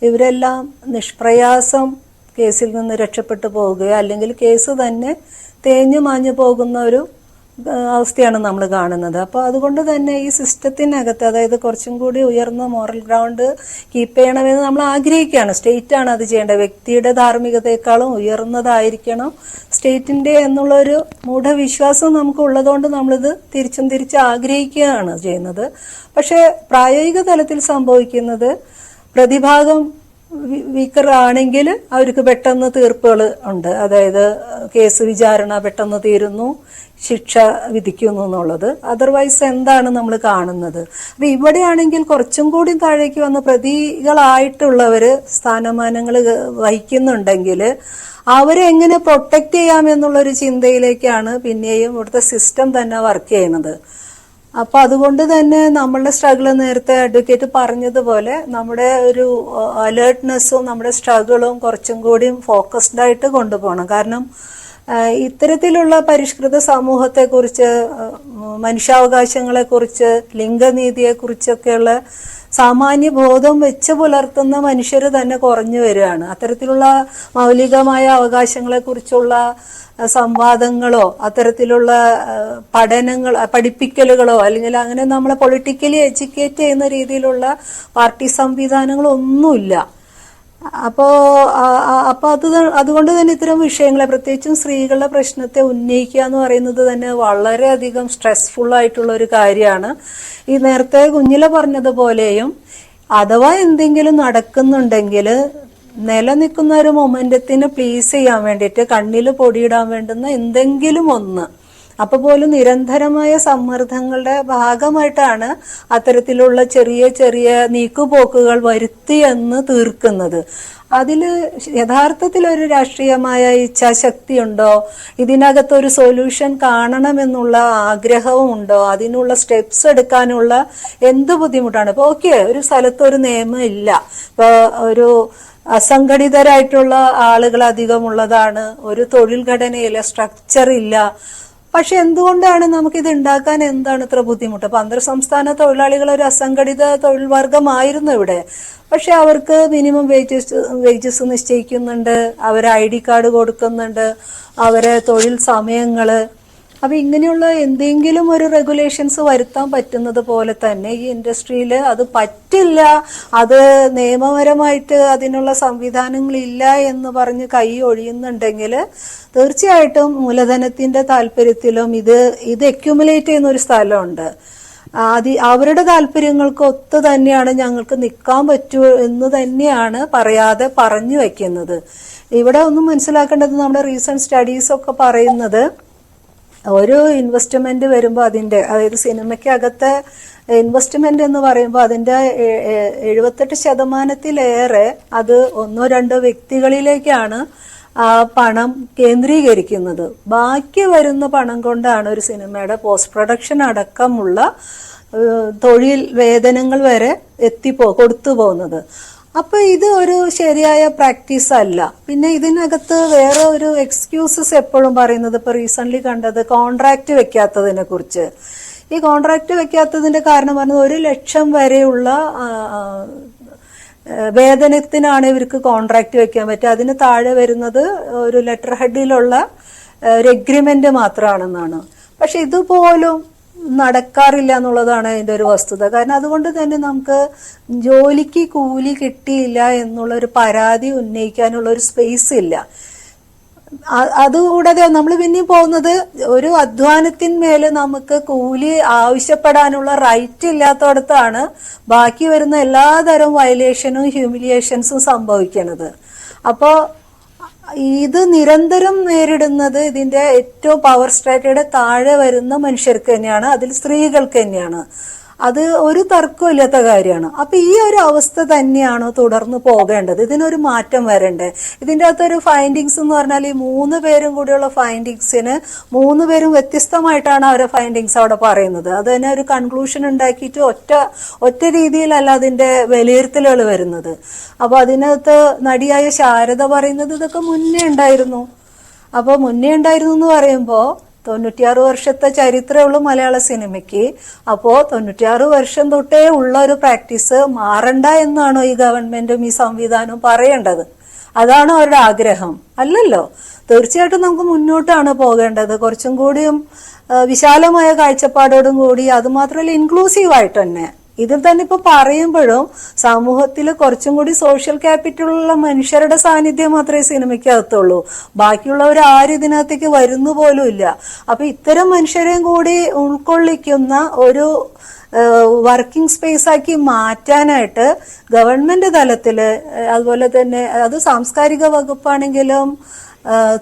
ഇവരെല്ലാം നിഷ്പ്രയാസം കേസിൽ നിന്ന് രക്ഷപ്പെട്ടു പോവുകയോ അല്ലെങ്കിൽ കേസ് തന്നെ തേഞ്ഞു മാഞ്ഞു പോകുന്ന ഒരു അവസ്ഥയാണ് നമ്മൾ കാണുന്നത്. അപ്പോൾ അതുകൊണ്ട് തന്നെ ഈ സിസ്റ്റത്തിനകത്ത്, അതായത് കുറച്ചും കൂടി ഉയർന്ന മോറൽ ഗ്രൗണ്ട് കീപ്പ് ചെയ്യണമെന്ന് നമ്മൾ ആഗ്രഹിക്കുകയാണ്. സ്റ്റേറ്റാണ് അത് ചെയ്യേണ്ടത്. വ്യക്തിയുടെ ധാർമ്മികതയെക്കാളും ഉയർന്നതായിരിക്കണം സ്റ്റേറ്റിന്റെ എന്നുള്ളൊരു മൂഢവിശ്വാസം നമുക്ക് ഉള്ളതുകൊണ്ട് നമ്മളിത് തിരിച്ച് ആഗ്രഹിക്കുകയാണ് ചെയ്യുന്നത്. പക്ഷെ പ്രായോഗിക തലത്തിൽ സംഭവിക്കുന്നത് പ്രതിഭാഗം വീക്കർ ആണെങ്കിൽ അവർക്ക് പെട്ടെന്ന് തീർപ്പുകൾ ഉണ്ട്. അതായത് കേസ് വിചാരണ പെട്ടെന്ന് തീരുന്നു, ശിക്ഷ വിധിക്കുന്നു എന്നുള്ളത്. അതർവൈസ് എന്താണ് നമ്മൾ കാണുന്നത്? അപ്പൊ ഇവിടെയാണെങ്കിൽ കുറച്ചും കൂടി താഴേക്ക് വന്ന പ്രതികളായിട്ടുള്ളവര് സ്ഥാനമാനങ്ങൾ വഹിക്കുന്നുണ്ടെങ്കിൽ അവരെ എങ്ങനെ പ്രൊട്ടക്ട് ചെയ്യാമെന്നുള്ളൊരു ചിന്തയിലേക്കാണ് പിന്നെയും ഇവിടുത്തെ സിസ്റ്റം തന്നെ വർക്ക് ചെയ്യുന്നത്. അപ്പൊ അതുകൊണ്ട് തന്നെ നമ്മളുടെ സ്ട്രഗിൾ, നേരത്തെ അഡ്വക്കേറ്റ് പറഞ്ഞതുപോലെ, നമ്മുടെ ഒരു അലേർട്ട്നെസ്സും നമ്മുടെ സ്ട്രഗിളും കുറച്ചും കൂടി ഫോക്കസ്ഡ് ആയിട്ട് കൊണ്ടുപോകണം. കാരണം ഇത്തരത്തിലുള്ള പരിഷ്കൃത സമൂഹത്തെക്കുറിച്ച്, മനുഷ്യാവകാശങ്ങളെക്കുറിച്ച്, ലിംഗനീതിയെക്കുറിച്ചൊക്കെയുള്ള സാമാന്യ ബോധം വെച്ച് പുലർത്തുന്ന മനുഷ്യർ തന്നെ കുറഞ്ഞു വരികയാണ്. അത്തരത്തിലുള്ള മൗലികമായ അവകാശങ്ങളെക്കുറിച്ചുള്ള സംവാദങ്ങളോ അത്തരത്തിലുള്ള പഠിപ്പിക്കലുകളോ അല്ലെങ്കിൽ അങ്ങനെ നമ്മളെ പൊളിറ്റിക്കലി എഡ്യൂക്കേറ്റ് ചെയ്യുന്ന രീതിയിലുള്ള പാർട്ടി സംവിധാനങ്ങളോ ഒന്നുമില്ല. അപ്പോ അതുകൊണ്ട് തന്നെ ഇത്തരം വിഷയങ്ങളെ, പ്രത്യേകിച്ചും സ്ത്രീകളുടെ പ്രശ്നത്തെ ഉന്നയിക്കുക എന്ന് പറയുന്നത് തന്നെ വളരെയധികം സ്ട്രെസ്ഫുൾ ആയിട്ടുള്ള ഒരു കാര്യമാണ്. ഈ നേരത്തെ കുഞ്ഞില പറഞ്ഞതുപോലെയും അഥവാ എന്തെങ്കിലും നടക്കുന്നുണ്ടെങ്കിൽ നിലനിൽക്കുന്ന ഒരു മൊമെന്റത്തിന് പ്ലീസ് ചെയ്യാൻ വേണ്ടിയിട്ട് കണ്ണിൽ പൊടിയിടാൻ വേണ്ടുന്ന എന്തെങ്കിലും ഒന്ന്, അപ്പൊ പോലും നിരന്തരമായ സമ്മർദ്ദങ്ങളുടെ ഭാഗമായിട്ടാണ് അത്തരത്തിലുള്ള ചെറിയ ചെറിയ നീക്കുപോക്കുകൾ വരുത്തിയെന്ന് തീർക്കുന്നത്. അതില് യഥാർത്ഥത്തിൽ ഒരു രാഷ്ട്രീയമായ ഇച്ഛാശക്തി ഉണ്ടോ, ഇതിനകത്തൊരു സൊല്യൂഷൻ കാണണമെന്നുള്ള ആഗ്രഹവും ഉണ്ടോ, അതിനുള്ള സ്റ്റെപ്സ് എടുക്കാനുള്ള എന്ത് ബുദ്ധിമുട്ടാണ്. ഇപ്പൊ ഓക്കെ, ഒരു സ്ഥലത്ത് ഒരു നിയമം ഇല്ല, ഇപ്പൊ ഒരു അസംഘടിതരായിട്ടുള്ള ആളുകൾ അധികമുള്ളതാണ്, ഒരു തൊഴിൽ ഘടനയില്ല, സ്ട്രക്ചർ ഇല്ല. പക്ഷെ എന്തുകൊണ്ടാണ് നമുക്കിത് ഉണ്ടാക്കാൻ എന്താണ് ഇത്ര ബുദ്ധിമുട്ട്? അപ്പൊ അന്തർ സംസ്ഥാന തൊഴിലാളികൾ ഒരു അസംഘടിത തൊഴിൽ വർഗമായിരുന്നു ഇവിടെ. പക്ഷെ അവർക്ക് മിനിമം വേജസ് നിശ്ചയിക്കുന്നുണ്ട്, അവരെ ID കാർഡ് കൊടുക്കുന്നുണ്ട്, അവരെ തൊഴിൽ സമയങ്ങള്. അപ്പൊ ഇങ്ങനെയുള്ള എന്തെങ്കിലും ഒരു റെഗുലേഷൻസ് വരുത്താൻ പറ്റുന്നത് പോലെ തന്നെ ഈ ഇൻഡസ്ട്രിയിൽ അത് പറ്റില്ല, അത് നിയമപരമായിട്ട് അതിനുള്ള സംവിധാനങ്ങളില്ല എന്ന് പറഞ്ഞ് കൈ ഒഴിയുന്നുണ്ടെങ്കിൽ തീർച്ചയായിട്ടും മൂലധനത്തിന്റെ താല്പര്യത്തിലും ഇത് അക്യുമുലേറ്റ് ചെയ്യുന്ന ഒരു സ്ഥലമുണ്ട്. അവരുടെ താല്പര്യങ്ങൾക്ക് ഒത്തു തന്നെയാണ് ഞങ്ങൾക്ക് നിൽക്കാൻ പറ്റൂ എന്ന് തന്നെയാണ് പറയാതെ പറഞ്ഞു വെക്കുന്നത്. ഇവിടെ ഒന്നും മനസ്സിലാക്കേണ്ടത്, നമ്മുടെ റീസെന്റ് സ്റ്റഡീസ് ഒക്കെ പറയുന്നത് ഒരു ഇൻവെസ്റ്റ്മെന്റ് വരുമ്പോൾ അതിന്റെ, അതായത് സിനിമയ്ക്കകത്തെ ഇൻവെസ്റ്റ്മെന്റ് എന്ന് പറയുമ്പോൾ അതിന്റെ 78% അത് 1-2 വ്യക്തികളിലേക്കാണ് ആ പണം കേന്ദ്രീകരിക്കുന്നത്. ബാക്കി വരുന്ന പണം കൊണ്ടാണ് ഒരു സിനിമയുടെ പോസ്റ്റ് പ്രൊഡക്ഷൻ അടക്കമുള്ള തൊഴിൽ വേതനങ്ങൾ വരെ കൊടുത്തു പോകുന്നത്. അപ്പൊ ഇത് ഒരു ശരിയായ പ്രാക്ടീസ് അല്ല. പിന്നെ ഇതിനകത്ത് വേറെ ഒരു എക്സ്ക്യൂസസ് എപ്പോഴും പറയുന്നത്, ഇപ്പൊ റീസെന്റ് കണ്ടത് കോൺട്രാക്ട് വെക്കാത്തതിനെ കുറിച്ച്. ഈ കോൺട്രാക്ട് വെക്കാത്തതിന്റെ കാരണം പറഞ്ഞത് 1 ലക്ഷം വരെയുള്ള വേതനത്തിനാണ് ഇവർക്ക് കോൺട്രാക്ട് വെക്കാൻ പറ്റുക. അതിന് താഴെ വരുന്നത് ഒരു ലെറ്റർ ഹെഡിലുള്ള ഒരു എഗ്രിമെന്റ് മാത്രമാണെന്നാണ്. പക്ഷെ ഇതുപോലും നടക്കാറില്ല എന്നുള്ളതാണ് അതിന്റെ ഒരു വസ്തുത. കാരണം അതുകൊണ്ട് തന്നെ നമുക്ക് ജോലിക്ക് കൂലി കിട്ടിയില്ല എന്നുള്ള ഒരു പരാതി ഉന്നയിക്കാനുള്ള ഒരു സ്പേസ് ഇല്ല. അതുകൂടാതെ നമ്മൾ പിന്നെയും പോകുന്നത് ഒരു അധ്വാനത്തിന്മേല് നമുക്ക് കൂലി ആവശ്യപ്പെടാനുള്ള റൈറ്റ് ഇല്ലാത്തടത്താണ് ബാക്കി വരുന്ന എല്ലാതരം വയലേഷനും ഹ്യൂമിലിയേഷൻസും സംഭവിക്കുന്നത്. അപ്പോ ഇത് നിരന്തരം നേരിടുന്നത് ഇതിന്റെ ഏറ്റവും പവർ സ്ട്രാറ്റയുടെ താഴെ വരുന്ന മനുഷ്യർക്ക് തന്നെയാണ്, അതിൽ സ്ത്രീകൾക്ക് തന്നെയാണ്. അത് ഒരു തർക്കമില്ലാത്ത കാര്യമാണ്. അപ്പൊ ഈ ഒരു അവസ്ഥ തന്നെയാണോ തുടർന്ന് പോകേണ്ടത്? ഇതിനൊരു മാറ്റം വരണ്ടേ? ഇതിന്റെ അകത്തൊരു ഫൈൻഡിങ്സ് എന്ന് പറഞ്ഞാൽ ഈ 3 പേരും കൂടിയുള്ള ഫൈൻഡിങ്സിന് 3 പേരും വ്യത്യസ്തമായിട്ടാണ് അവരുടെ ഫൈൻഡിങ്സ് അവിടെ പറയുന്നത്. അത് തന്നെ ഒരു കൺക്ലൂഷൻ ഉണ്ടാക്കിയിട്ട് ഒറ്റ രീതിയിലല്ല അതിന്റെ വിലയിരുത്തലുകൾ വരുന്നത്. അപ്പൊ അതിനകത്ത് നടിയായ ശാരദ പറയുന്നത് ഇതൊക്കെ മുന്നേ ഉണ്ടായിരുന്നു. അപ്പൊ മുന്നേ ഉണ്ടായിരുന്നു എന്ന് പറയുമ്പോ 96 വർഷത്തെ ചരിത്രമുള്ള മലയാള സിനിമയ്ക്ക്. അപ്പോ 96 വർഷം തൊട്ടേ ഉള്ള ഒരു പ്രാക്ടീസ് മാറണ്ട എന്നാണോ ഈ ഗവൺമെന്റും ഈ സംവിധാനവും പറയേണ്ടത്? അതാണോ അവരുടെ ആഗ്രഹം? അല്ലല്ലോ. തീർച്ചയായിട്ടും നമുക്ക് മുന്നോട്ടാണ് പോകേണ്ടത്, കുറച്ചും കൂടിയും വിശാലമായ കാഴ്ചപ്പാടോടും കൂടി. അത് മാത്രമല്ല ഇൻക്ലൂസീവായിട്ട് തന്നെ. ഇതിൽ തന്നെ ഇപ്പൊ പറയുമ്പോഴും സമൂഹത്തിൽ കുറച്ചും കൂടി സോഷ്യൽ ക്യാപിറ്റലുള്ള മനുഷ്യരുടെ സാന്നിധ്യം മാത്രമേ സിനിമയ്ക്കകത്തുള്ളൂ. ബാക്കിയുള്ളവർ ആരും ഇതിനകത്തേക്ക് വരുന്നു പോലും ഇല്ല. അപ്പൊ ഇത്തരം മനുഷ്യരെയും കൂടി ഉൾക്കൊള്ളിക്കുന്ന ഒരു വർക്കിംഗ് സ്പേസ് ആക്കി മാറ്റാനായിട്ട് ഗവൺമെന്റ് തലത്തില്, അതുപോലെ തന്നെ അത് സാംസ്കാരിക വകുപ്പാണെങ്കിലും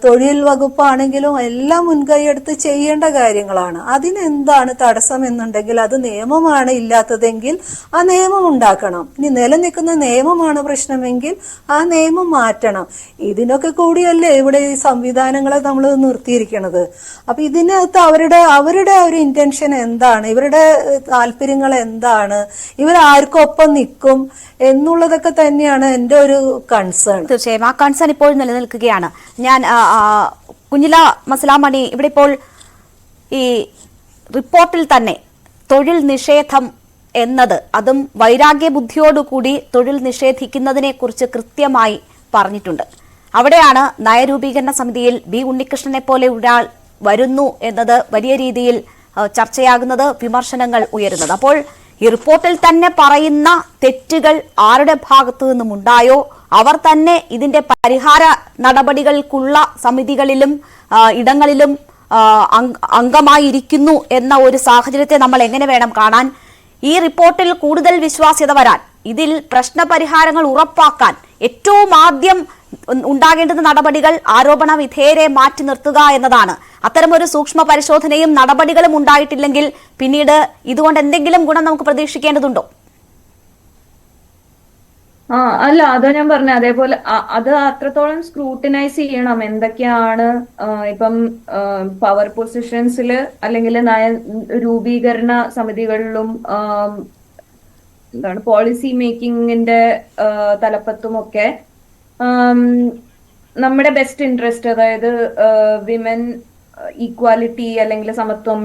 തൊഴിൽ വകുപ്പാണെങ്കിലും എല്ലാം മുൻകൈയെടുത്ത് ചെയ്യേണ്ട കാര്യങ്ങളാണ്. അതിനെന്താണ് തടസ്സം എന്നുണ്ടെങ്കിൽ അത് നിയമമാണ് ഇല്ലാത്തതെങ്കിൽ ആ നിയമം ഉണ്ടാക്കണം. ഇനി നിലനിൽക്കുന്ന നിയമമാണ് പ്രശ്നമെങ്കിൽ ആ നിയമം മാറ്റണം. ഇതിനൊക്കെ കൂടിയല്ലേ ഇവിടെ ഈ സംവിധാനങ്ങളെ നമ്മൾ നിർത്തിയിരിക്കുന്നത്. അപ്പൊ ഇതിനകത്ത് അവരുടെ ഒരു ഇന്റൻഷൻ എന്താണ്, ഇവരുടെ താല്പര്യങ്ങൾ എന്താണ്, ഇവരാർക്കൊപ്പം നിൽക്കും എന്നുള്ളതൊക്കെ തന്നെയാണ് എൻ്റെ ഒരു കൺസേൺ. തീർച്ചയായും ആ കൺസേൺ ഇപ്പോൾ നിലനിൽക്കുകയാണ്. ഞാൻ കുഞ്ഞില മസലാമണി, ഇവിടെ ഇപ്പോൾ ഈ റിപ്പോർട്ടിൽ തന്നെ തൊഴിൽ നിഷേധം എന്നത്, അതും വൈരാഗ്യ ബുദ്ധിയോടുകൂടി തൊഴിൽ നിഷേധിക്കുന്നതിനെ കുറിച്ച് കൃത്യമായി പറഞ്ഞിട്ടുണ്ട്. അവിടെയാണ് നയരൂപീകരണ സമിതിയിൽ ബി ഉണ്ണികൃഷ്ണനെ പോലെ ഒരാൾ വരുന്നു എന്നത് വലിയ രീതിയിൽ ചർച്ചയാകുന്നത്, വിമർശനങ്ങൾ ഉയരുന്നത്. അപ്പോൾ ഈ റിപ്പോർട്ടിൽ തന്നെ പറയുന്ന തെറ്റുകൾ ആരുടെ ഭാഗത്തു നിന്നുമുണ്ടായോ അവർ തന്നെ ഇതിന്റെ പരിഹാര നടപടികൾക്കുള്ള സമിതികളിലും ഇടങ്ങളിലും അംഗമായിരിക്കുന്നു എന്ന ഒരു സാഹചര്യത്തെ നമ്മൾ എങ്ങനെ വേണം കാണാൻ? ഈ റിപ്പോർട്ടിൽ കൂടുതൽ വിശ്വാസ്യത വരാൻ, ഇതിൽ പ്രശ്നപരിഹാരങ്ങൾ ഉറപ്പാക്കാൻ ഏറ്റവും ആദ്യം ഉണ്ടാകേണ്ടുന്ന നടപടികൾ ആരോപണ വിധേയരെ മാറ്റി നിർത്തുക എന്നതാണ്. അത്തരമൊരു സൂക്ഷ്മ പരിശോധനയും നടപടികളും ഉണ്ടായിട്ടില്ലെങ്കിൽ പിന്നീട് ഇതുകൊണ്ട് എന്തെങ്കിലും ഗുണം നമുക്ക് പ്രതീക്ഷിക്കേണ്ടതുണ്ടോ? അല്ല, അതാ ഞാൻ പറഞ്ഞ, അതേപോലെ അത് അത്രത്തോളം സ്ക്രൂട്ടിനൈസ് ചെയ്യണം. എന്തൊക്കെയാണ് ഇപ്പം പവർ പൊസിഷൻസിൽ അല്ലെങ്കിൽ നയ രൂപീകരണ സമിതികളിലും എന്താണ് പോളിസി മേക്കിങ്ങിന്റെ തലപ്പത്തുമൊക്കെ നമ്മുടെ ബെസ്റ്റ് ഇൻട്രസ്റ്റ്, അതായത് വിമൻ ഈക്വാലിറ്റി അല്ലെങ്കിൽ സമത്വം,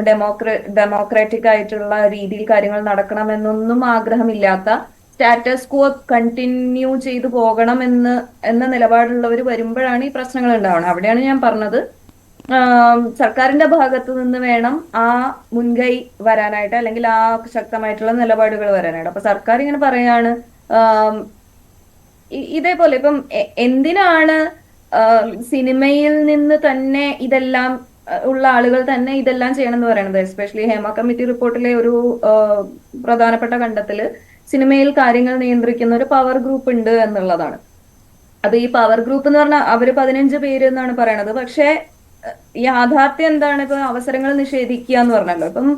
ഡെമോക്രാറ്റിക് ആയിട്ടുള്ള രീതിയിൽ കാര്യങ്ങൾ നടക്കണമെന്നൊന്നും ആഗ്രഹമില്ലാത്ത, സ്റ്റാറ്റസ് കോ കണ്ടിന്യൂ ചെയ്തു പോകണം എന്ന നിലപാടുള്ളവർ വരുമ്പോഴാണ് ഈ പ്രശ്നങ്ങൾ ഉണ്ടാവുന്നത്. അവിടെയാണ് ഞാൻ പറഞ്ഞത്, സർക്കാരിന്റെ ഭാഗത്തു നിന്ന് വേണം ആ മുൻകൈ വരാനായിട്ട്, അല്ലെങ്കിൽ ആ ശക്തമായിട്ടുള്ള നിലപാടുകൾ വരാനായിട്ട്. അപ്പൊ സർക്കാർ ഇങ്ങനെ പറയാണ്, ഇതേപോലെ ഇപ്പം എന്തിനാണ് സിനിമയിൽ നിന്ന് തന്നെ ഇതെല്ലാം ഉള്ള ആളുകൾ തന്നെ ഇതെല്ലാം ചെയ്യണം എന്ന് പറയുന്നത്? എസ്പെഷ്യലി ഹേമ കമ്മിറ്റി റിപ്പോർട്ടിലെ ഒരു പ്രധാനപ്പെട്ട കണ്ടെത്തല് സിനിമയിൽ കാര്യങ്ങൾ നിയന്ത്രിക്കുന്ന ഒരു പവർ ഗ്രൂപ്പ് ഉണ്ട് എന്നുള്ളതാണ്. അപ്പൊ ഈ പവർ ഗ്രൂപ്പ് എന്ന് പറഞ്ഞാൽ അവര് 15 പേര് എന്നാണ് പറയണത്. പക്ഷെ യാഥാർത്ഥ്യം എന്താണ്? ഇപ്പൊ അവസരങ്ങൾ നിഷേധിക്കുക എന്ന് പറഞ്ഞല്ലോ. ഇപ്പം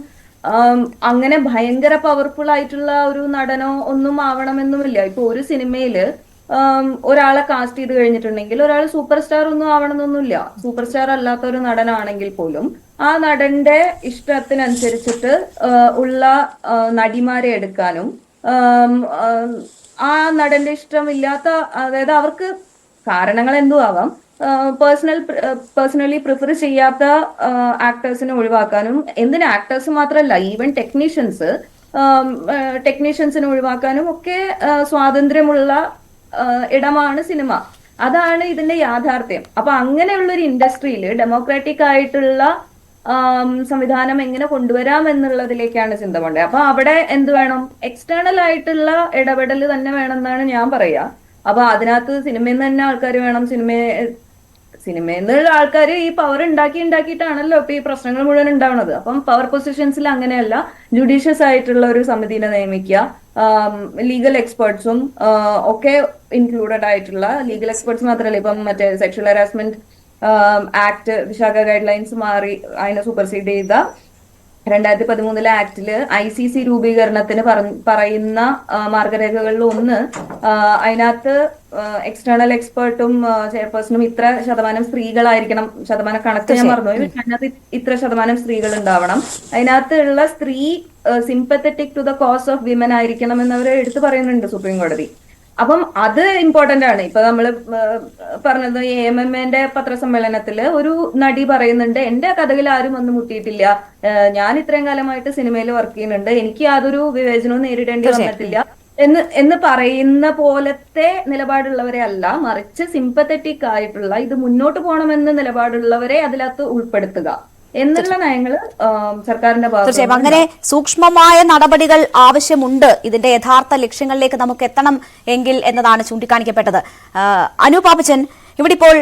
അങ്ങനെ ഭയങ്കര പവർഫുൾ ആയിട്ടുള്ള ഒരു നടനോ ഒന്നും ആവണമെന്നുമില്ല. ഇപ്പൊ ഒരു സിനിമയില് ഒരാളെ കാസ്റ്റ് ചെയ്ത് കഴിഞ്ഞിട്ടുണ്ടെങ്കിൽ ഒരാൾ സൂപ്പർ സ്റ്റാർ ഒന്നും ആവണമെന്നൊന്നുമില്ല. സൂപ്പർ സ്റ്റാർ അല്ലാത്ത ഒരു നടനാണെങ്കിൽ പോലും ആ നടന്റെ ഇഷ്ടത്തിനനുസരിച്ചിട്ട് ഉള്ള നടിമാരെ എടുക്കാനും ആ നടന്റെ ഇഷ്ടമില്ലാത്ത, അതായത് അവർക്ക് കാരണങ്ങൾ എന്തു ആവാം, പേഴ്സണലി പ്രിഫർ ചെയ്യാത്ത ആക്ടേഴ്സിനെ ഒഴിവാക്കാനും, എന്തിന് ആക്ടേഴ്സ് മാത്രമല്ല ഈവൻ ടെക്നീഷ്യൻസിനെ ഒഴിവാക്കാനും ഒക്കെ സ്വാതന്ത്ര്യമുള്ള ഇടമാണ് സിനിമ. അതാണ് ഇതിന്റെ യാഥാർത്ഥ്യം. അപ്പൊ അങ്ങനെയുള്ള ഒരു ഇൻഡസ്ട്രിയിൽ ഡെമോക്രാറ്റിക് ആയിട്ടുള്ള സംവിധാനം എങ്ങനെ കൊണ്ടുവരാം എന്നുള്ളതിലേക്കാണ് ചിന്ത കൊണ്ടത്. അപ്പൊ അവിടെ എന്ത് വേണം, എക്സ്റ്റേണൽ ആയിട്ടുള്ള ഇടപെടൽ തന്നെ വേണം എന്നാണ് ഞാൻ പറയാ. അപ്പൊ അതിനകത്ത് സിനിമയിൽ നിന്ന് തന്നെ ആൾക്കാർ വേണം. സിനിമയിൽ നിന്നുള്ള ആൾക്കാർ ഈ പവർ ഉണ്ടാക്കിയിട്ടാണല്ലോ ഇപ്പൊ ഈ പ്രശ്നങ്ങൾ മുഴുവൻ ഉണ്ടാവുന്നത്. അപ്പം പവർ പൊസിഷൻസിൽ അങ്ങനെയല്ല, ജുഡീഷ്യസ് ആയിട്ടുള്ള ഒരു സമിതിനെ നിയമിക്കുക, ലീഗൽ എക്സ്പേർട്സും ഒക്കെ ഇൻക്ലൂഡഡ് ആയിട്ടുള്ള, ലീഗൽ എക്സ്പേർട്സ് മാത്രമല്ല, ഇപ്പം മറ്റേ sexual harassment act Vishakha guide lines മാറി അതിനെ സൂപ്പർസീഡ് ചെയ്ത 2013 ആക്ടില് ICC രൂപീകരണത്തിന് പറയുന്ന മാർഗരേഖകളിൽ ഒന്ന്, അതിനകത്ത് എക്സ്റ്റേണൽ എക്സ്പേർട്ടും ചെയർപേഴ്സണും ഇത്ര ശതമാനം സ്ത്രീകളായിരിക്കണം, ശതമാനം കണക്ക് ഞാൻ പറഞ്ഞു, അതിനകത്ത് ഇത്ര ശതമാനം സ്ത്രീകൾ ഉണ്ടാവണം, അതിനകത്ത് ഉള്ള സ്ത്രീ sympathetic to the cause of women ആയിരിക്കണം എന്നവർ എടുത്തു പറയുന്നുണ്ട് സുപ്രീം കോടതി. അപ്പം അത് ഇമ്പോർട്ടന്റ് ആണ്. ഇപ്പൊ നമ്മള് പറഞ്ഞത് AMMന്റെ പത്രസമ്മേളനത്തില് ഒരു നടി പറയുന്നുണ്ട്, എന്റെ കഥകിൽ ആരും വന്ന് മുട്ടിയിട്ടില്ല, ഞാൻ ഇത്രയും കാലമായിട്ട് സിനിമയിൽ വർക്ക് ചെയ്യുന്നുണ്ട്, എനിക്ക് യാതൊരു വിവേചനവും നേരിടേണ്ടി വന്നിട്ടില്ല എന്ന് പറയുന്ന പോലത്തെ നിലപാടുള്ളവരെ അല്ല, മറിച്ച് സിംപത്തറ്റിക് ആയിട്ടുള്ള, ഇത് മുന്നോട്ട് പോകണമെന്ന് നിലപാടുള്ളവരെ അതിനകത്ത് ഉൾപ്പെടുത്തുക എന്നുള്ള നയങ്ങൾ സർക്കാരിന്റെ തീർച്ചയായും അങ്ങനെ സൂക്ഷ്മമായ നടപടികൾ ആവശ്യമുണ്ട് ഇതിന്റെ യഥാർത്ഥ ലക്ഷ്യങ്ങളിലേക്ക് നമുക്ക് എത്തണം എങ്കിൽ എന്നതാണ് ചൂണ്ടിക്കാണിക്കപ്പെട്ടത്. അനൂപ് പാപ്പച്ചൻ, ഇവിടെ ഇപ്പോൾ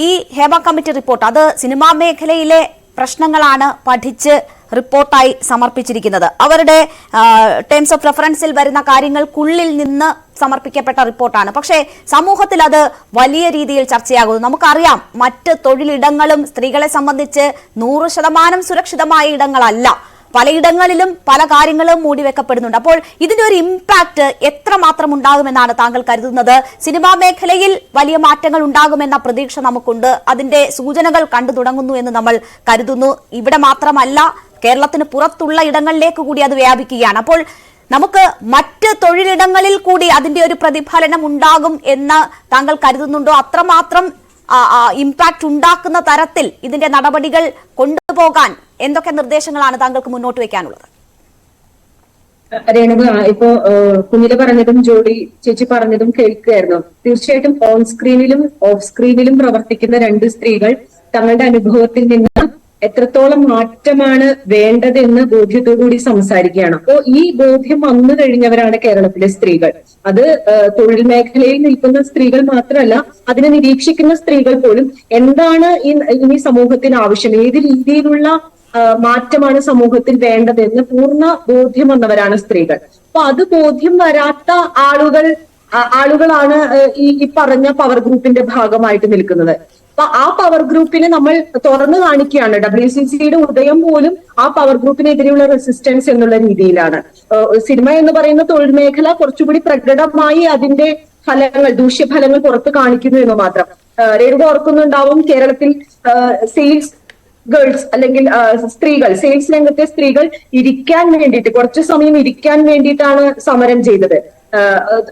ഈ ഹേമ കമ്മിറ്റി റിപ്പോർട്ട് അത് സിനിമാ മേഖലയിലെ പ്രശ്നങ്ങളാണ് പഠിച്ച് റിപ്പോർട്ടായി സമർപ്പിച്ചിരിക്കുന്നത്. അവരുടെ ടേംസ് ഓഫ് റെഫറൻസിൽ വരുന്ന കാര്യങ്ങൾക്കുള്ളിൽ നിന്ന് സമർപ്പിക്കപ്പെട്ട റിപ്പോർട്ടാണ്. പക്ഷേ സമൂഹത്തിൽ അത് വലിയ രീതിയിൽ ചർച്ചയാകുന്നു. നമുക്കറിയാം, മറ്റ് തൊഴിലിടങ്ങളും സ്ത്രീകളെ സംബന്ധിച്ച് 100% സുരക്ഷിതമായ ഇടങ്ങളല്ല. പലയിടങ്ങളിലും പല കാര്യങ്ങളും മൂടിവെക്കപ്പെടുന്നുണ്ട്. അപ്പോൾ ഇതിന്റെ ഒരു ഇമ്പാക്ട് എത്രമാത്രം ഉണ്ടാകുമെന്നാണ് താങ്കൾ കരുതുന്നത്? സിനിമാ മേഖലയിൽ വലിയ മാറ്റങ്ങൾ ഉണ്ടാകുമെന്ന പ്രതീക്ഷ നമുക്കുണ്ട്. അതിന്റെ സൂചനകൾ കണ്ടു തുടങ്ങുന്നു എന്ന് നമ്മൾ കരുതുന്നു. ഇവിടെ മാത്രമല്ല, കേരളത്തിന് പുറത്തുള്ള ഇടങ്ങളിലേക്ക് കൂടി അത് വ്യാപിക്കുകയാണ്. അപ്പോൾ നമുക്ക് മറ്റ് തൊഴിലിടങ്ങളിൽ കൂടി അതിന്റെ ഒരു പ്രതിഫലനം ഉണ്ടാകും എന്ന് താങ്കൾ കരുതുന്നുണ്ടോ? അത്രമാത്രം ഇമ്പാക്ട് ഉണ്ടാക്കുന്ന തരത്തിൽ ഇതിന്റെ നടപടികൾ കൊണ്ടുപോകാൻ എന്തൊക്കെ നിർദ്ദേശങ്ങളാണ് താങ്കൾക്ക് മുന്നോട്ട് വെക്കാനുള്ളത്? രേണുക, ഇപ്പോ കുഞ്ഞില പറഞ്ഞതും ജോഡി ചേച്ചി പറഞ്ഞതും കേൾക്കുകയായിരുന്നു. തീർച്ചയായിട്ടും ഓൺ സ്ക്രീനിലും ഓഫ് സ്ക്രീനിലും പ്രവർത്തിക്കുന്ന രണ്ട് സ്ത്രീകൾ തങ്ങളുടെ അനുഭവത്തിൽ നിന്ന് എത്രത്തോളം മാറ്റമാണ് വേണ്ടതെന്ന് ബോധ്യത്തോടുകൂടി സംസാരിക്കുകയാണ്. അപ്പോ ഈ ബോധ്യം വന്നു കഴിഞ്ഞവരാണ് കേരളത്തിലെ സ്ത്രീകൾ. അത് തൊഴിൽ മേഖലയിൽ നിൽക്കുന്ന സ്ത്രീകൾ മാത്രമല്ല, അതിനെ നിരീക്ഷിക്കുന്ന സ്ത്രീകൾ പോലും എന്താണ് ഇനി സമൂഹത്തിന് ആവശ്യം, ഏത് രീതിയിലുള്ള മാറ്റമാണ് സമൂഹത്തിൽ വേണ്ടതെന്ന് പൂർണ്ണ ബോധ്യം വന്നവരാണ് സ്ത്രീകൾ. അപ്പൊ അത് ബോധ്യം വരാത്ത ആളുകളാണ് ഈ പറഞ്ഞ പവർ ഗ്രൂപ്പിന്റെ ഭാഗമായിട്ട് നിൽക്കുന്നത്. അപ്പൊ ആ പവർ ഗ്രൂപ്പിനെ നമ്മൾ തുറന്നു കാണിക്കുകയാണ്. WCCയുടെ ഉദയം പോലും ആ പവർ ഗ്രൂപ്പിനെതിരെയുള്ള റെസിസ്റ്റൻസ് എന്നുള്ള രീതിയിലാണ്. സിനിമ എന്ന് പറയുന്ന തൊഴിൽ മേഖല കുറച്ചുകൂടി പ്രകടമായി അതിന്റെ ദൂഷ്യഫലങ്ങൾ പുറത്ത് കാണിക്കുന്നു എന്ന് മാത്രം. രേണുക ഓർക്കുന്നുണ്ടാവും, കേരളത്തിൽ സെയിൽസ് ഗേൾസ് അല്ലെങ്കിൽ സ്ത്രീകൾ, സെയിൽസ് രംഗത്തെ സ്ത്രീകൾ ഇരിക്കാൻ വേണ്ടിയിട്ട്, കുറച്ചു സമയം ഇരിക്കാൻ വേണ്ടിയിട്ടാണ് സമരം ചെയ്തത്.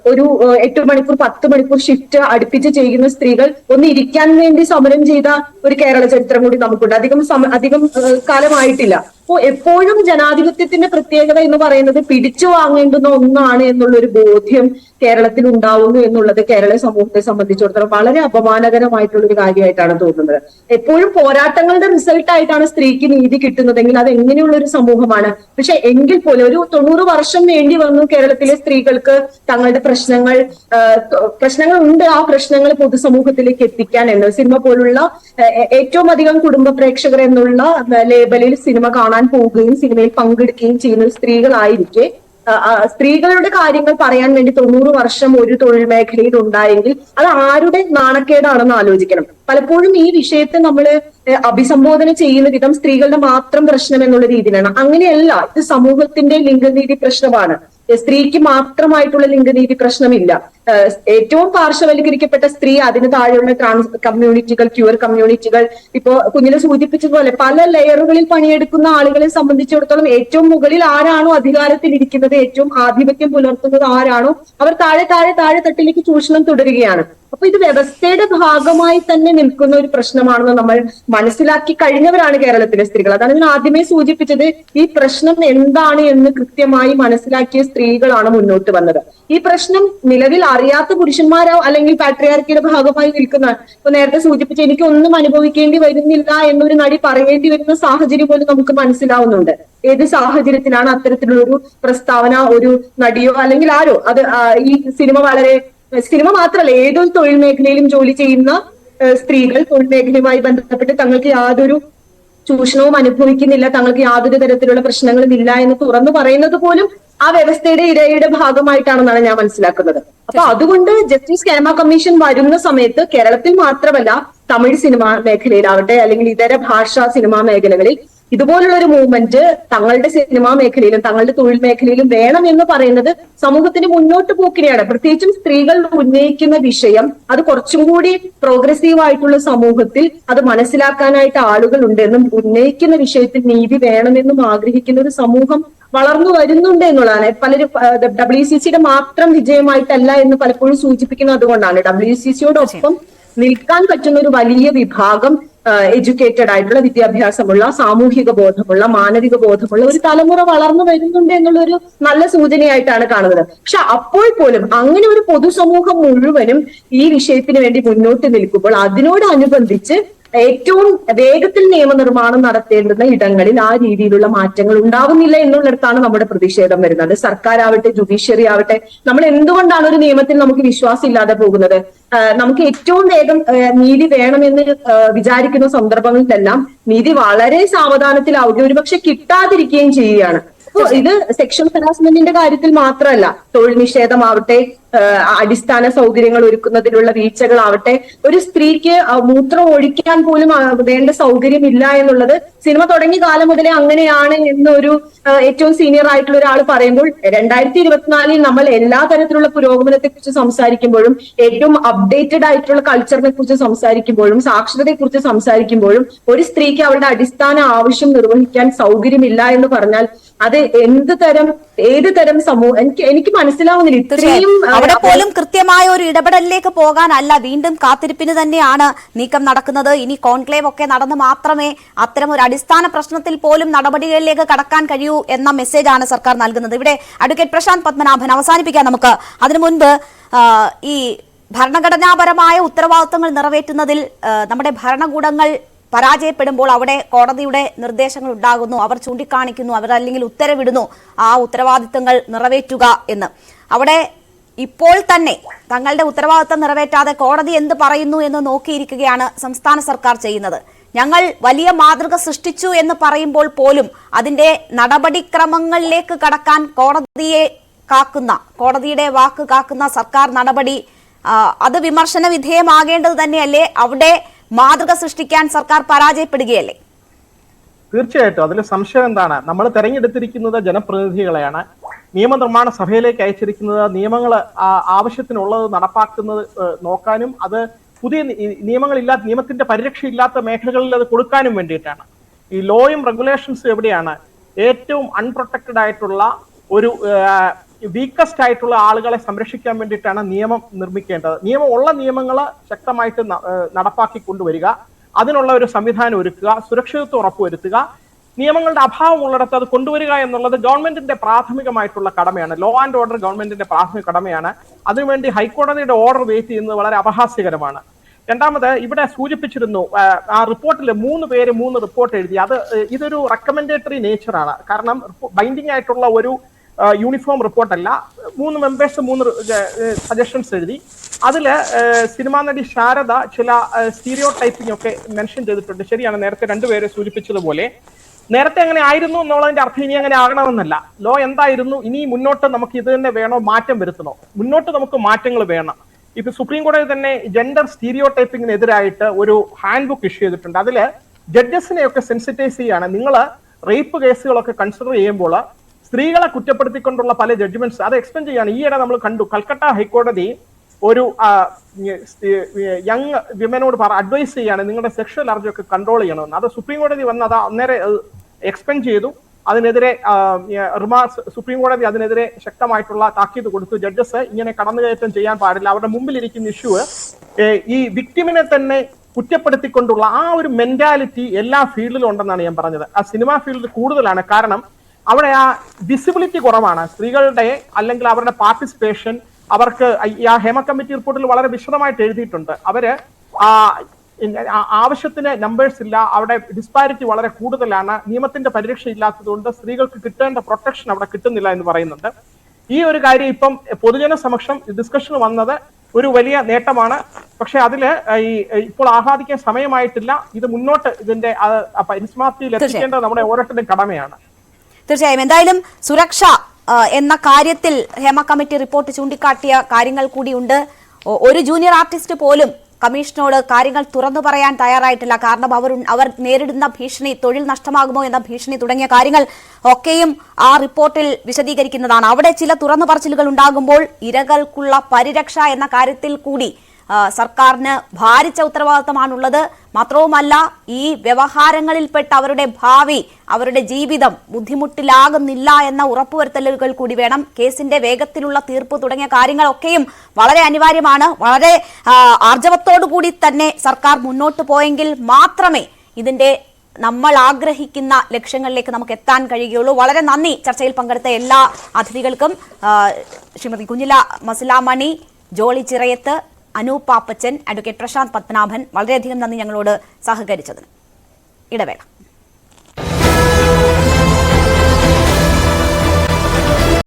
ഒരു 8 മണിക്കൂർ 10 മണിക്കൂർ ഷിഫ്റ്റ് അടുപ്പിച്ച് ചെയ്യുന്ന സ്ത്രീകൾ ഒന്ന് ഇരിക്കാൻ വേണ്ടി സമരം ചെയ്ത ഒരു കേരള ചരിത്രം കൂടി നമുക്കുണ്ട്. അധികം കാലമായിട്ടില്ല. അപ്പോ എപ്പോഴും ജനാധിപത്യത്തിന്റെ പ്രത്യേകത എന്ന് പറയുന്നത് പിടിച്ചു വാങ്ങേണ്ടുന്ന ഒന്നാണ് എന്നുള്ള ഒരു ബോധ്യം കേരളത്തിൽ ഉണ്ടാവുന്നു എന്നുള്ളത് കേരള സമൂഹത്തെ സംബന്ധിച്ചിടത്തോളം വളരെ അപമാനകരമായിട്ടുള്ള ഒരു കാര്യമായിട്ടാണ് തോന്നുന്നത്. എപ്പോഴും പോരാട്ടങ്ങളുടെ റിസൾട്ട് ആയിട്ടാണ് സ്ത്രീക്ക് നീതി കിട്ടുന്നതെങ്കിൽ അത് എങ്ങനെയുള്ള ഒരു സമൂഹമാണ്? പക്ഷെ എങ്കിൽ പോലും ഒരു 90 വർഷം വേണ്ടി വന്നു കേരളത്തിലെ സ്ത്രീകൾക്ക് തങ്ങളുടെ പ്രശ്നങ്ങൾ ഉണ്ട്, ആ പ്രശ്നങ്ങൾ പൊതുസമൂഹത്തിലേക്ക് എത്തിക്കാൻ എന്ന്. സിനിമ പോലുള്ള ഏറ്റവും അധികം കുടുംബ പ്രേക്ഷകർ എന്നുള്ള ലേബലിൽ സിനിമ കാണാൻ പോവുകയും സിനിമയിൽ പങ്കെടുക്കുകയും ചെയ്യുന്ന സ്ത്രീകളായിരിക്കെ സ്ത്രീകളുടെ കാര്യങ്ങൾ പറയാൻ വേണ്ടി 90 വർഷം ഒരു തൊഴിൽ മേഖലയിൽ ഉണ്ടായെങ്കിൽ അത് ആരുടെ നാണക്കേടാണെന്ന് ആലോചിക്കണം. പലപ്പോഴും ഈ വിഷയത്തെ നമ്മൾ അഭിസംബോധന ചെയ്യുന്ന വിധം സ്ത്രീകളുടെ മാത്രം പ്രശ്നം എന്നുള്ള രീതിയിലാണ്. അങ്ങനെയല്ല, ഇത് സമൂഹത്തിന്റെ ലിംഗനീതി പ്രശ്നമാണ്. സ്ത്രീക്ക് മാത്രമായിട്ടുള്ള ലിംഗനീതി പ്രശ്നമില്ല. ഏറ്റവും പാർശ്വവൽക്കരിക്കപ്പെട്ട സ്ത്രീ, അതിന് താഴെയുള്ള ട്രാൻസ് കമ്മ്യൂണിറ്റികൾ, ക്യൂർ കമ്മ്യൂണിറ്റികൾ, ഇപ്പോ കുഞ്ഞിനെ സൂചിപ്പിച്ചതുപോലെ പല ലെയറുകളിൽ പണിയെടുക്കുന്ന ആളുകളെ സംബന്ധിച്ചിടത്തോളം ഏറ്റവും മുകളിൽ ആരാണോ അധികാരത്തിൽ ഇരിക്കുന്നത്, ഏറ്റവും ആധിപത്യം പുലർത്തുന്നത് ആരാണോ, അവർ താഴെ താഴെ താഴെ തട്ടിലേക്ക് ചൂഷണം തുടരുകയാണ്. അപ്പൊ ഇത് വ്യവസ്ഥയുടെ ഭാഗമായി തന്നെ നിൽക്കുന്ന ഒരു പ്രശ്നമാണെന്ന് നമ്മൾ മനസ്സിലാക്കി കഴിഞ്ഞവരാണ് കേരളത്തിലെ സ്ത്രീകൾ. അതാണ് ഞാൻ ആദ്യമേ സൂചിപ്പിച്ചത്. ഈ പ്രശ്നം എന്താണ് എന്ന് കൃത്യമായി മനസ്സിലാക്കിയ സ്ത്രീകളാണ് മുന്നോട്ട് വന്നത്. ഈ പ്രശ്നം നിലവിൽ അറിയാത്ത പുരുഷന്മാരോ അല്ലെങ്കിൽ പാട്രിയാർക്കിയുടെ ഭാഗമായി നിൽക്കുന്ന, ഇപ്പൊ നേരത്തെ സൂചിപ്പിച്ച എനിക്കൊന്നും അനുഭവിക്കേണ്ടി വരുന്നില്ല എന്നൊരു നടി പറയേണ്ടി വരുന്ന സാഹചര്യം പോലും നമുക്ക് മനസ്സിലാവുന്നുണ്ട്. ഏത് സാഹചര്യത്തിലാണ് അത്തരത്തിലുള്ളൊരു പ്രസ്താവന ഒരു നടിയോ അല്ലെങ്കിൽ ആരോ, അത് ഈ സിനിമ മാത്രമല്ല ഏതൊരു തൊഴിൽ മേഖലയിലും ജോലി ചെയ്യുന്ന സ്ത്രീകൾ തൊഴിൽ മേഖലയുമായി ബന്ധപ്പെട്ട് തങ്ങൾക്ക് യാതൊരു ചൂഷണവും അനുഭവിക്കുന്നില്ല, തങ്ങൾക്ക് യാതൊരു തരത്തിലുള്ള പ്രശ്നങ്ങളും ഇല്ല എന്ന് തുറന്നു പറയുന്നത് പോലും ആ വ്യവസ്ഥയുടെ ഇരയുടെ ഭാഗമായിട്ടാണെന്നാണ് ഞാൻ മനസ്സിലാക്കുന്നത്. അപ്പൊ അതുകൊണ്ട് ജസ്റ്റിസ് കേമ കമ്മീഷൻ വരുന്ന സമയത്ത് കേരളത്തിൽ മാത്രമല്ല, തമിഴ് സിനിമാ മേഖലയിലാവട്ടെ അല്ലെങ്കിൽ ഇതര ഭാഷാ സിനിമാ മേഖലകളിൽ ഇതുപോലുള്ള ഒരു മൂവ്മെന്റ് തങ്ങളുടെ സിനിമാ മേഖലയിലും തങ്ങളുടെ തൊഴിൽ മേഖലയിലും വേണം എന്ന് പറയുന്നത് സമൂഹത്തിന് മുന്നോട്ട് പോക്കിനെയാണ്. പ്രത്യേകിച്ചും സ്ത്രീകൾ ഉന്നയിക്കുന്ന വിഷയം അത് കുറച്ചും കൂടി പ്രോഗ്രസീവ് ആയിട്ടുള്ള സമൂഹത്തിൽ അത് മനസ്സിലാക്കാനായിട്ട് ആളുകൾ ഉണ്ടെന്നും ഉന്നയിക്കുന്ന വിഷയത്തിൽ നീതി വേണമെന്നും ആഗ്രഹിക്കുന്ന ഒരു സമൂഹം വളർന്നു വരുന്നുണ്ട് എന്നുള്ളതാണ്. പലരും WCCയുടെ മാത്രം വിജയമായിട്ടല്ല എന്ന് പലപ്പോഴും സൂചിപ്പിക്കുന്നത് അതുകൊണ്ടാണ്. WCCയോടൊപ്പം നിൽക്കാൻ പറ്റുന്ന ഒരു വലിയ വിഭാഗം എഡ്യൂക്കേറ്റഡ് ആയിട്ടുള്ള, വിദ്യാഭ്യാസമുള്ള, സാമൂഹിക ബോധമുള്ള, മാനവിക ബോധമുള്ള ഒരു തലമുറ വളർന്നു വരുന്നുണ്ട് എന്നുള്ളൊരു നല്ല സൂചനയായിട്ടാണ് കാണുന്നത്. പക്ഷെ അപ്പോൾ പോലും അങ്ങനെ ഒരു പൊതുസമൂഹം മുഴുവനും ഈ വിഷയത്തിന് വേണ്ടി മുന്നോട്ട് നിൽക്കുമ്പോൾ അതിനോടനുബന്ധിച്ച് ഏറ്റവും വേഗത്തിൽ നിയമനിർമ്മാണം നടത്തേണ്ടുന്ന ഇടങ്ങളിൽ ആ രീതിയിലുള്ള മാറ്റങ്ങൾ ഉണ്ടാവുന്നില്ല എന്നുള്ളിടത്താണ് നമ്മുടെ പ്രതിഷേധം വരുന്നത്. സർക്കാരാവട്ടെ, ജുഡീഷ്യറി ആവട്ടെ, നമ്മൾ എന്തുകൊണ്ടാണ് ഒരു നിയമത്തിൽ നമുക്ക് വിശ്വാസം ഇല്ലാതെ പോകുന്നത്? നമുക്ക് ഏറ്റവും വേഗം നീതി വേണമെന്ന് വിചാരിക്കുന്ന സന്ദർഭങ്ങളിലെല്ലാം നീതി വളരെ സാവധാനത്തിലാവുകയും ഒരുപക്ഷെ കിട്ടാതിരിക്കുകയും ചെയ്യുകയാണ്. അപ്പൊ ഇത് സെക്ഷൽ ഹറാസ്മെന്റിന്റെ കാര്യത്തിൽ മാത്രമല്ല, തൊഴിൽ നിഷേധമാവട്ടെ, അടിസ്ഥാന സൗകര്യങ്ങൾ ഒരുക്കുന്നതിലുള്ള വീഴ്ചകളാവട്ടെ, ഒരു സ്ത്രീക്ക് മൂത്രം ഒഴിക്കാൻ പോലും വേണ്ട സൗകര്യം ഇല്ല എന്നുള്ളത് സിനിമ തുടങ്ങിയ കാലം മുതലേ അങ്ങനെയാണ് എന്നൊരു ഏറ്റവും സീനിയർ ആയിട്ടുള്ള ഒരാൾ പറയുമ്പോൾ 2024 നമ്മൾ എല്ലാ തരത്തിലുള്ള പുരോഗമനത്തെ കുറിച്ച് സംസാരിക്കുമ്പോഴും ഏറ്റവും അപ്ഡേറ്റഡ് ആയിട്ടുള്ള കൾച്ചറിനെ കുറിച്ച് സംസാരിക്കുമ്പോഴും സാക്ഷരതയെ കുറിച്ച് സംസാരിക്കുമ്പോഴും ഒരു സ്ത്രീക്ക് അവരുടെ അടിസ്ഥാന ആവശ്യം നിർവഹിക്കാൻ സൗകര്യമില്ല എന്ന് പറഞ്ഞാൽ അത് ഏത് തരം സമൂഹം എനിക്ക് മനസ്സിലാവുന്നില്ല. ഇത്രയും അവിടെ പോലും കൃത്യമായ ഒരു ഇടപെടലിലേക്ക് പോകാനല്ല, വീണ്ടും കാത്തിരിപ്പിന് തന്നെയാണ് നീക്കം നടക്കുന്നത്. ഇനി കോൺക്ലേവ് ഒക്കെ നടന്ന് മാത്രമേ അത്തരം ഒരു അടിസ്ഥാന പ്രശ്നത്തിൽ പോലും നടപടികളിലേക്ക് കടക്കാൻ കഴിയൂ എന്ന മെസ്സേജാണ് സർക്കാർ നൽകുന്നത്. ഇവിടെ അഡ്വക്കേറ്റ് പ്രശാന്ത് പത്മനാഭൻ, അവസാനിപ്പിക്കാൻ നമുക്ക്. അതിനു മുൻപ് ഈ ഭരണഘടനാപരമായ ഉത്തരവാദിത്തങ്ങൾ നിറവേറ്റുന്നതിൽ നമ്മുടെ ഭരണകൂടങ്ങൾ പരാജയപ്പെടുമ്പോൾ അവിടെ കോടതിയുടെ നിർദ്ദേശങ്ങൾ ഉണ്ടാകുന്നു, അവർ ചൂണ്ടിക്കാണിക്കുന്നു, അവർ അല്ലെങ്കിൽ ഉത്തരവിടുന്നു ആ ഉത്തരവാദിത്തങ്ങൾ നിറവേറ്റുക എന്ന്. അവിടെ ഇപ്പോൾ തന്നെ തങ്ങളുടെ ഉത്തരവാദിത്തം നിറവേറ്റാതെ കോടതി എന്ത് പറയുന്നു എന്ന് നോക്കിയിരിക്കുകയാണ് സംസ്ഥാന സർക്കാർ ചെയ്യുന്നത്. ഞങ്ങൾ വലിയ മാതൃക സൃഷ്ടിച്ചു എന്ന് പറയുമ്പോൾ പോലും അതിന്റെ നടപടിക്രമങ്ങളിലേക്ക് കടക്കാൻ കോടതിയുടെ വാക്ക് കാക്കുന്ന സർക്കാർ നടപടി അത് വിമർശന വിധേയമാകേണ്ടത് തന്നെയല്ലേ? അവിടെ മാതൃക സൃഷ്ടിക്കാൻ സർക്കാർ പരാജയപ്പെടുകയല്ലേ? തീർച്ചയായിട്ടും അതിൽ സംശയം എന്താണ്? നമ്മൾ തെരഞ്ഞെടുത്തിരിക്കുന്നത് ജനപ്രതിനിധികളെയാണ്. നിയമനിർമ്മാണ സഭയിലേക്ക് അയച്ചിരിക്കുന്നത് നിയമങ്ങൾ ആവശ്യത്തിനുള്ളത് നടപ്പാക്കുന്നത് നോക്കാനും അത് പുതിയ നിയമങ്ങളില്ലാത്ത, നിയമത്തിന്റെ പരിരക്ഷയില്ലാത്ത മേഖലകളിൽ അത് കൊടുക്കാനും വേണ്ടിയിട്ടാണ്. ഈ ലോയും റെഗുലേഷൻസും എവിടെയാണ്? ഏറ്റവും അൺപ്രൊട്ടക്റ്റഡ് ആയിട്ടുള്ള ഒരു വീക്കസ്റ്റ് ആയിട്ടുള്ള ആളുകളെ സംരക്ഷിക്കാൻ വേണ്ടിയിട്ടാണ് നിയമം നിർമ്മിക്കേണ്ടത്. ഉള്ള നിയമങ്ങൾ ശക്തമായിട്ട് നടപ്പാക്കി കൊണ്ടുവരിക, അതിനുള്ള ഒരു സംവിധാനം ഒരുക്കുക, സുരക്ഷിതത്വം ഉറപ്പുവരുത്തുക, നിയമങ്ങളുടെ അഭാവം ഉള്ളിടത്ത് അത് കൊണ്ടുവരിക എന്നുള്ളത് ഗവൺമെന്റിന്റെ പ്രാഥമികമായിട്ടുള്ള കടമയാണ്. ലോ ആൻഡ് ഓർഡർ ഗവൺമെന്റിന്റെ പ്രാഥമിക കടമയാണ്. അതിനുവേണ്ടി ഹൈക്കോടതിയുടെ ഓർഡർ വെയിറ്റ് ചെയ്യുന്നത് വളരെ അപഹാസ്യകരമാണ്. രണ്ടാമത് ഇവിടെ സൂചിപ്പിച്ചിരുന്നു, ആ റിപ്പോർട്ടിൽ 3 പേര് 3 റിപ്പോർട്ട് എഴുതി. ഇതൊരു റെക്കമെൻഡേറ്ററി നേച്ചറാണ്. കാരണം ബൈൻഡിങ് ആയിട്ടുള്ള ഒരു യൂണിഫോം റിപ്പോർട്ടല്ല. 3 മെമ്പേഴ്സ് 3 സജഷൻസ് എഴുതി. അതില് സിനിമാ നടി ശാരദ ചില സ്റ്റീരിയോ ടൈപ്പിംഗ് ഒക്കെ മെൻഷൻ ചെയ്തിട്ടുണ്ട്. ശരിയാണ്, നേരത്തെ 2 പേര് സൂചിപ്പിച്ചതുപോലെ നേരത്തെ അങ്ങനെ ആയിരുന്നു എന്നുള്ളതിന്റെ അർത്ഥം ഇനി അങ്ങനെ ആകണമെന്നല്ല. ലോ എന്തായിരുന്നു, ഇനി മുന്നോട്ട് നമുക്ക് ഇത് തന്നെ വേണോ, മാറ്റം വരുത്തണോ? മുന്നോട്ട് നമുക്ക് മാറ്റങ്ങൾ വേണം. ഇപ്പൊ സുപ്രീം കോടതി തന്നെ ജെൻഡർ സ്റ്റീരിയോ ടൈപ്പിങ്ങിനെതിരായിട്ട് ഒരു ഹാൻഡ് ബുക്ക് ഇഷ്യൂ ചെയ്തിട്ടുണ്ട്. അതില് ജഡ്ജസിനെയൊക്കെ സെൻസിറ്റൈസ് ചെയ്യാണ്. നിങ്ങൾ റേപ്പ് കേസുകളൊക്കെ കൺസിഡർ ചെയ്യുമ്പോൾ സ്ത്രീകളെ കുറ്റപ്പെടുത്തിക്കൊണ്ടുള്ള പല ജഡ്ജ്മെന്റ്സ് അത് എക്സ്പെൻഡ് ചെയ്യാണ്. ഈയിടെ നമ്മൾ കണ്ടു കൽക്കട്ട ഹൈക്കോടതി ഒരു യങ് വിമനോട് അഡ്വൈസ് ചെയ്യാണ് നിങ്ങളുടെ സെക്ഷൽ അർജൊക്കെ കൺട്രോൾ ചെയ്യണമെന്ന്. അത് സുപ്രീം കോടതി വന്ന് അത് അന്നേരം എക്സ്പെൻഡ് ചെയ്തു. അതിനെതിരെ സുപ്രീം കോടതി അതിനെതിരെ ശക്തമായിട്ടുള്ള താക്കീത് കൊടുത്തു. ജഡ്ജസ് ഇങ്ങനെ കടന്നുകയറ്റം ചെയ്യാൻ പാടില്ല. അവരുടെ മുമ്പിലിരിക്കുന്ന ഇഷ്യൂ ഈ വിക്ടിമിനെ തന്നെ കുറ്റപ്പെടുത്തിക്കൊണ്ടുള്ള ആ ഒരു മെന്റാലിറ്റി എല്ലാ ഫീൽഡിലും ഉണ്ടെന്നാണ് ഞാൻ പറഞ്ഞത്. ആ സിനിമാ ഫീൽഡിൽ കൂടുതലാണ്. കാരണം അവിടെ ആ വിസിബിലിറ്റി കുറവാണ് സ്ത്രീകളുടെ, അല്ലെങ്കിൽ അവരുടെ പാർട്ടിസിപ്പേഷൻ. അവർക്ക് ആ ഹേമ കമ്മിറ്റി റിപ്പോർട്ടിൽ വളരെ വിശദമായിട്ട് എഴുതിയിട്ടുണ്ട്. അവര് ആവശ്യത്തിന് നമ്പേഴ്സ് ഇല്ല, അവിടെ ഡിസ്പാരിറ്റി വളരെ കൂടുതലാണ്, നിയമത്തിന്റെ പരിരക്ഷ ഇല്ലാത്തതുകൊണ്ട് സ്ത്രീകൾക്ക് കിട്ടേണ്ട പ്രൊട്ടക്ഷൻ അവിടെ കിട്ടുന്നില്ല എന്ന് പറയുന്നുണ്ട്. ഈ ഒരു കാര്യം ഇപ്പം പൊതുജന സമക്ഷം ഡിസ്കഷൻ വന്നത് ഒരു വലിയ നേട്ടമാണ്. പക്ഷെ അതില് ഇപ്പോൾ ആഹ്ലാദിക്കാൻ സമയമായിട്ടില്ല. ഇത് മുന്നോട്ട് ഇതിന്റെ പരിസമാപ്തിയിൽ എത്തിക്കേണ്ടത് നമ്മുടെ ഓരോരുത്തരുടെയും കടമയാണ്. തീർച്ചയായും. എന്തായാലും സുരക്ഷ എന്ന കാര്യത്തിൽ ഹേമ കമ്മിറ്റി റിപ്പോർട്ട് ചൂണ്ടിക്കാട്ടിയ കാര്യങ്ങൾ കൂടിയുണ്ട്. ഒരു ജൂനിയർ ആർട്ടിസ്റ്റ് പോലും കമ്മീഷനോട് കാര്യങ്ങൾ തുറന്നു പറയാൻ തയ്യാറായിട്ടില്ല. കാരണം അവർ നേരിടുന്ന ഭീഷണി, തൊഴിൽ നഷ്ടമാകുമോ എന്ന ഭീഷണി തുടങ്ങിയ കാര്യങ്ങൾ ഒക്കെയും ആ റിപ്പോർട്ടിൽ വിശദീകരിക്കുന്നതാണ്. അവിടെ ചില തുറന്നു പറച്ചിലുകൾ ഉണ്ടാകുമ്പോൾ ഇരകൾക്കുള്ള പരിരക്ഷ എന്ന കാര്യത്തിൽ കൂടി സർക്കാരിന് ഭാരിച്ച ഉത്തരവാദിത്തമാണുള്ളത്. മാത്രവുമല്ല, ഈ വ്യവഹാരങ്ങളിൽപ്പെട്ട് അവരുടെ ഭാവി, അവരുടെ ജീവിതം ബുദ്ധിമുട്ടിലാകുന്നില്ല എന്ന ഉറപ്പുവരുത്തലുകൾ കൂടി വേണം. കേസിന്റെ വേഗത്തിലുള്ള തീർപ്പ് തുടങ്ങിയ കാര്യങ്ങളൊക്കെയും വളരെ അനിവാര്യമാണ്. വളരെ ആർജവത്തോടു കൂടി തന്നെ സർക്കാർ മുന്നോട്ട് പോയെങ്കിൽ മാത്രമേ ഇതിന്റെ നമ്മൾ ആഗ്രഹിക്കുന്ന ലക്ഷ്യങ്ങളിലേക്ക് നമുക്ക് എത്താൻ കഴിയുകയുള്ളൂ. വളരെ നന്ദി ചർച്ചയിൽ പങ്കെടുത്ത എല്ലാ അതിഥികൾക്കും. ശ്രീമതി കുഞ്ഞില മസിലാമണി, ജോളി ചിറയത്ത്, അനൂപ് പാപ്പച്ചൻ, അഡ്വക്കേറ്റ് പ്രശാന്ത് പത്മനാഭൻ, വളരെയധികം നന്ദി ഞങ്ങളോട് സഹകരിച്ചതിന്. ഇടവേള.